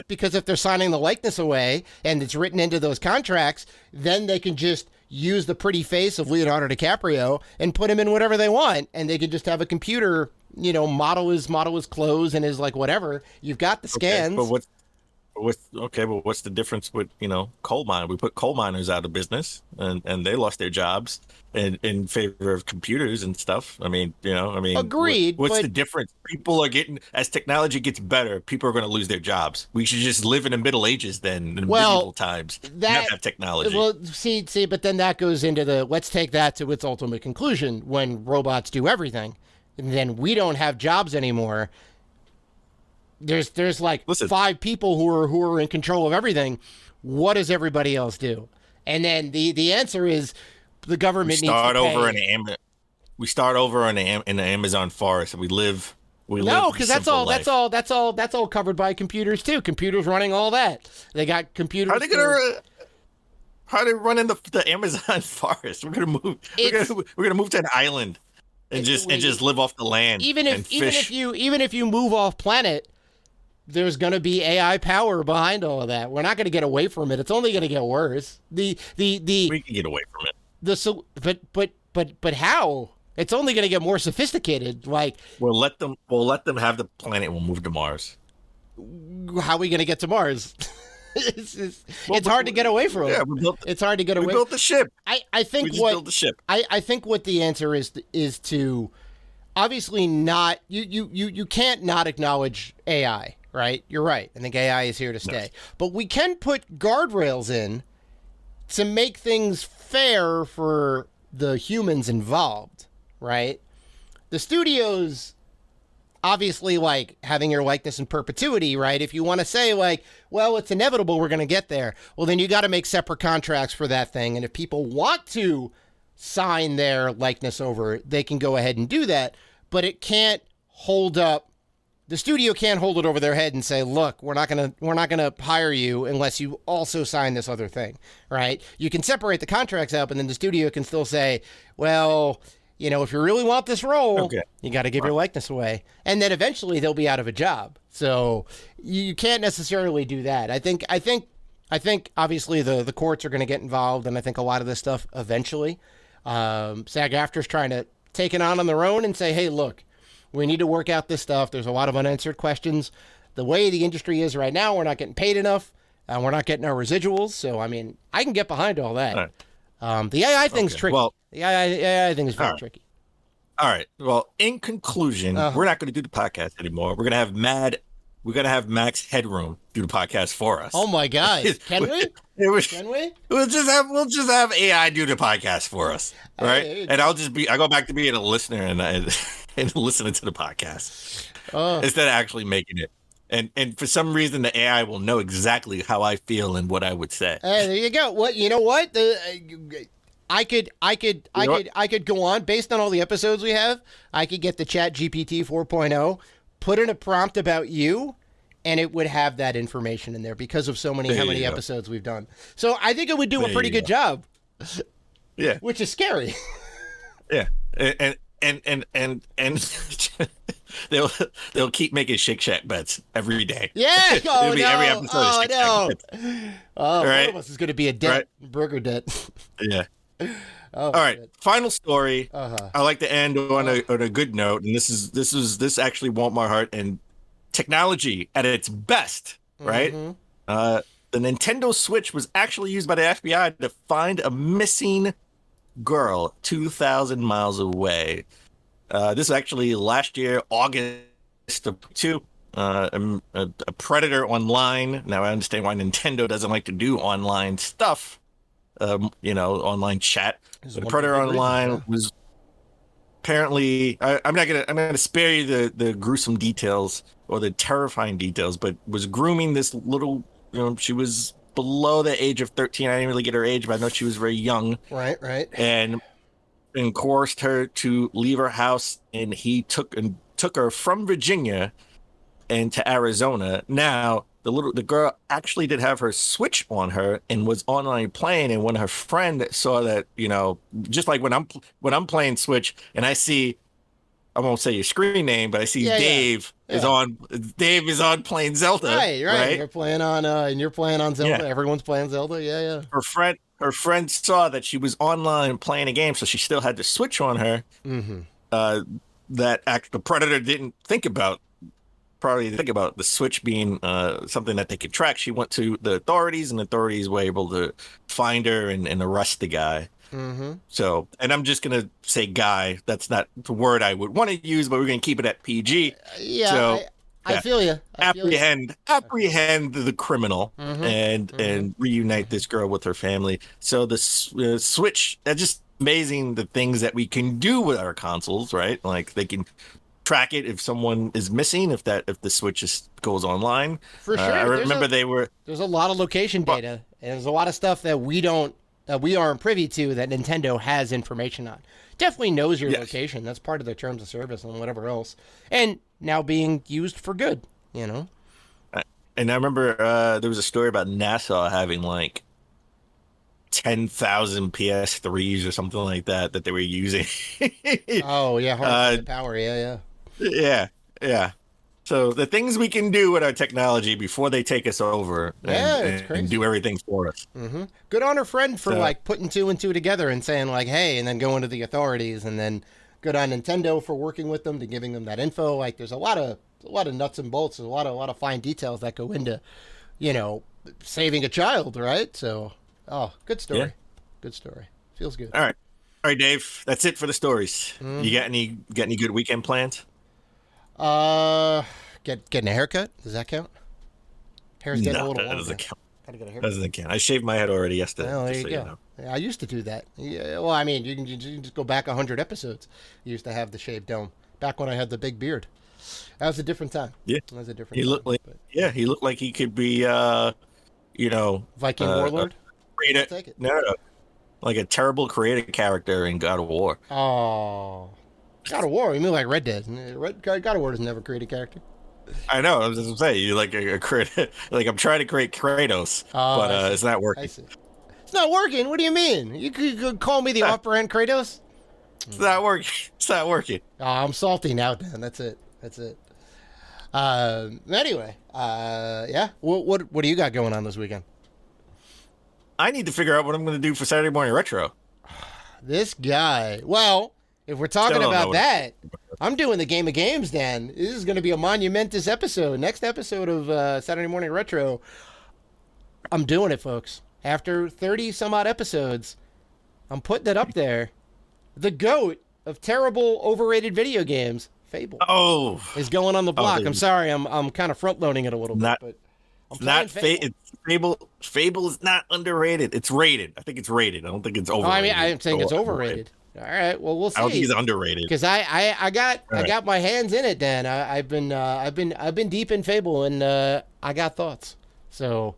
B: because if they're signing the likeness away and it's written into those contracts, then they can just use the pretty face of Leonardo DiCaprio and put him in whatever they want, and they can just have a computer, model his clothes and his like whatever. You've got the scans.
C: Okay, but what's the difference with coal mine? We put coal miners out of business, and they lost their jobs in favor of computers and stuff.
B: Agreed.
C: What's the difference? People are as technology gets better, people are going to lose their jobs. We should just live in the Middle Ages then, in medieval times. Not have technology.
B: Well, see, but then that goes into let's take that to its ultimate conclusion when robots do everything, and then we don't have jobs anymore. There's like 5 people who are in control of everything. What does everybody else do? And then the answer is the government needs to pay.
C: We start over in the Amazon forest, and we live.
B: No, because that's all covered by computers too. Computers running all that. They got computers.
C: How are they running the Amazon forest? We're gonna move. We're gonna move to an island and just live off the land. Even if
B: you move off planet, there's going to be AI power behind all of that. We're not going to get away from it. It's only going to get worse.
C: We can get away from it.
B: But how? It's only going to get more sophisticated. Like
C: we'll let them have the planet. We'll move to Mars.
B: How are we going to get to Mars? It's hard to get away from.
C: Yeah,
B: it's hard to get away.
C: We built the ship.
B: I think
C: built the ship.
B: I think what the answer is to obviously not you can't not acknowledge AI. Right? You're right. I think AI is here to stay. No. But we can put guardrails in to make things fair for the humans involved, right? The studios obviously like having your likeness in perpetuity, right? If you want to say like, well, it's inevitable we're going to get there, well, then you got to make separate contracts for that thing. And if people want to sign their likeness over, they can go ahead and do that. But it can't hold up the studio can't hold it over their head and say, look, we're not gonna hire you unless you also sign this other thing, right? You can separate the contracts out, and then the studio can still say, well, you know, if you really want this role, you got to give your likeness away, and then eventually they'll be out of a job. So you can't necessarily do that. I think obviously the courts are going to get involved, and I think a lot of this stuff eventually. SAG-AFTRA's trying to take it on their own and say, hey, look, we need to work out this stuff. There's a lot of unanswered questions. The way the industry is right now, we're not getting paid enough, and we're not getting our residuals. So, I mean, I can get behind all that. All right. The AI thing's tricky. Well, the AI thing is very tricky.
C: All right. Well, in conclusion, we're not going to do the podcast anymore. We're going to have Max Headroom do the podcast for us.
B: Oh my God! Can we? Can we?
C: We'll just have AI do the podcast for us, right? And I go back to being a listener and listening to the podcast instead of actually making it. And for some reason, the AI will know exactly how I feel and what I would say.
B: Hey, there you go. What you know? What I could go on based on all the episodes we have. I could get the Chat GPT 4.0, put in a prompt about you, and it would have that information in there because of how many episodes we've done. So I think it would do a pretty good job.
C: Yeah,
B: which is scary.
C: Yeah, and they'll keep making Shake Shack bets every day.
B: Yeah,
C: it'll be every episode.
B: Oh no! Oh,
C: right?
B: One of us is going to be a debt burger debt.
C: Yeah. All right. Good. Final story. I like to end on a good note, and this actually warmed my heart. And technology at its best, right? The Nintendo Switch was actually used by the FBI to find a missing girl 2,000 miles away. This was actually last year, August of 2. A predator online. Now I understand why Nintendo doesn't like to do online stuff. Online chat. The predator online was apparently. I'm gonna spare you the gruesome details or the terrifying details, but was grooming this little. She was below the age of 13. I didn't really get her age, but I know she was very young.
B: Right.
C: And coerced her to leave her house, and he took her from Virginia and to Arizona. Now the girl actually did have her Switch on her and was online playing, and when her friend saw that, just like when I'm playing Switch and I see, I won't say your screen name, but I see Dave is on playing Zelda.
B: Right. You're playing on Zelda.
C: Yeah.
B: Everyone's playing Zelda. Yeah.
C: Her friend saw that she was online playing a game, so she still had the Switch on her. The predator didn't think about the Switch being something that they could track. She went to the authorities, and the authorities were able to find her and arrest the guy. So, and I'm just going to say guy. That's not the word I would want to use, but we're going to keep it at PG.
B: I feel you.
C: Apprehend the criminal and reunite this girl with her family. So the Switch, that's just amazing, the things that we can do with our consoles, right? Like they can track it if someone is missing, if the Switch goes online.
B: For sure.
C: I remember
B: there's a lot of location data, and there's a lot of stuff that we aren't privy to that Nintendo has information on. Definitely knows your location. That's part of their terms of service and whatever else. And now being used for good, And
C: I remember there was a story about NASA having like 10,000 PS3s or something like that they were using.
B: Oh, yeah. Hard power. Yeah.
C: Yeah. So the things we can do with our technology before they take us over and do everything for us.
B: Good on her friend for putting two and two together and saying like, hey, and then going to the authorities, and then good on Nintendo for working with them to giving them that info. Like there's a lot of nuts and bolts. There's a lot of fine details that go into, saving a child, right? So, good story. Yeah. Good story. Feels good.
C: All right, Dave. That's it for the stories. You got any good weekend plans?
B: Getting a haircut. Does that count? Hair's getting a little longer.
C: That doesn't count.
B: Gotta get a haircut.
C: Doesn't count. I shaved my head already yesterday.
B: Well, there you go. Yeah, I used to do that. Yeah, well, I mean, you can just go back 100 episodes. I used to have the shaved dome back when I had the big beard. That was a different time.
C: Yeah,
B: that was a different.
C: He looked like he could be,
B: Viking warlord.
C: Take it. No, like a terrible creative character in God of War.
B: Oh. God of War, you mean like Red Dead. God of War doesn't have a creative character.
C: I know. I was just saying, you like a like I'm trying to create Kratos, but it's not
B: I
C: working.
B: see. It's not working. What do you mean? You could call me the off-brand Kratos.
C: It's not working. It's not working.
B: Oh, I'm salty now, Dan. That's it. Anyway, yeah. What do you got going on this weekend?
C: I need to figure out what I'm going to do for Saturday Morning Retro.
B: This guy. Well, if we're talking about that, I'm doing the Game of Games, Dan. This is going to be a monumentous episode. Next episode of Saturday Morning Retro. I'm doing it, folks. After 30 some odd episodes, I'm putting it up there. The GOAT of terrible, overrated video games, Fable, is going on the block. I'm sorry, I'm kind of front loading it a little bit, but I'm
C: not
B: Fable.
C: Fable is not underrated. It's rated. I think it's rated. I don't think it's overrated.
B: I'm saying it's overrated. All right, well, we'll see.
C: I don't think it's underrated
B: because I got my hands in it, Dan. I've been deep in Fable, and I got thoughts. So,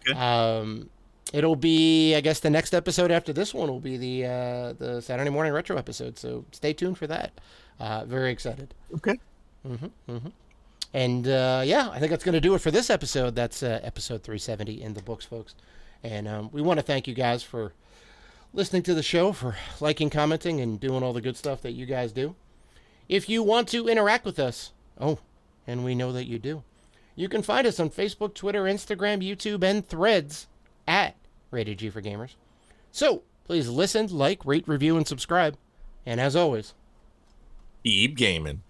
B: okay. It'll be, I guess, the next episode after this one will be the Saturday Morning Retro episode. So stay tuned for that. Very excited.
C: Okay.
B: And yeah, I think that's going to do it for this episode. That's episode 370 in the books, folks. And we want to thank you guys for listening to the show, for liking, commenting, and doing all the good stuff that you guys do. If you want to interact with us, and we know that you do, you can find us on Facebook, Twitter, Instagram, YouTube, and Threads at Rated G for Gamers. So please listen, like, rate, review, and subscribe. And as always,
C: keep gaming.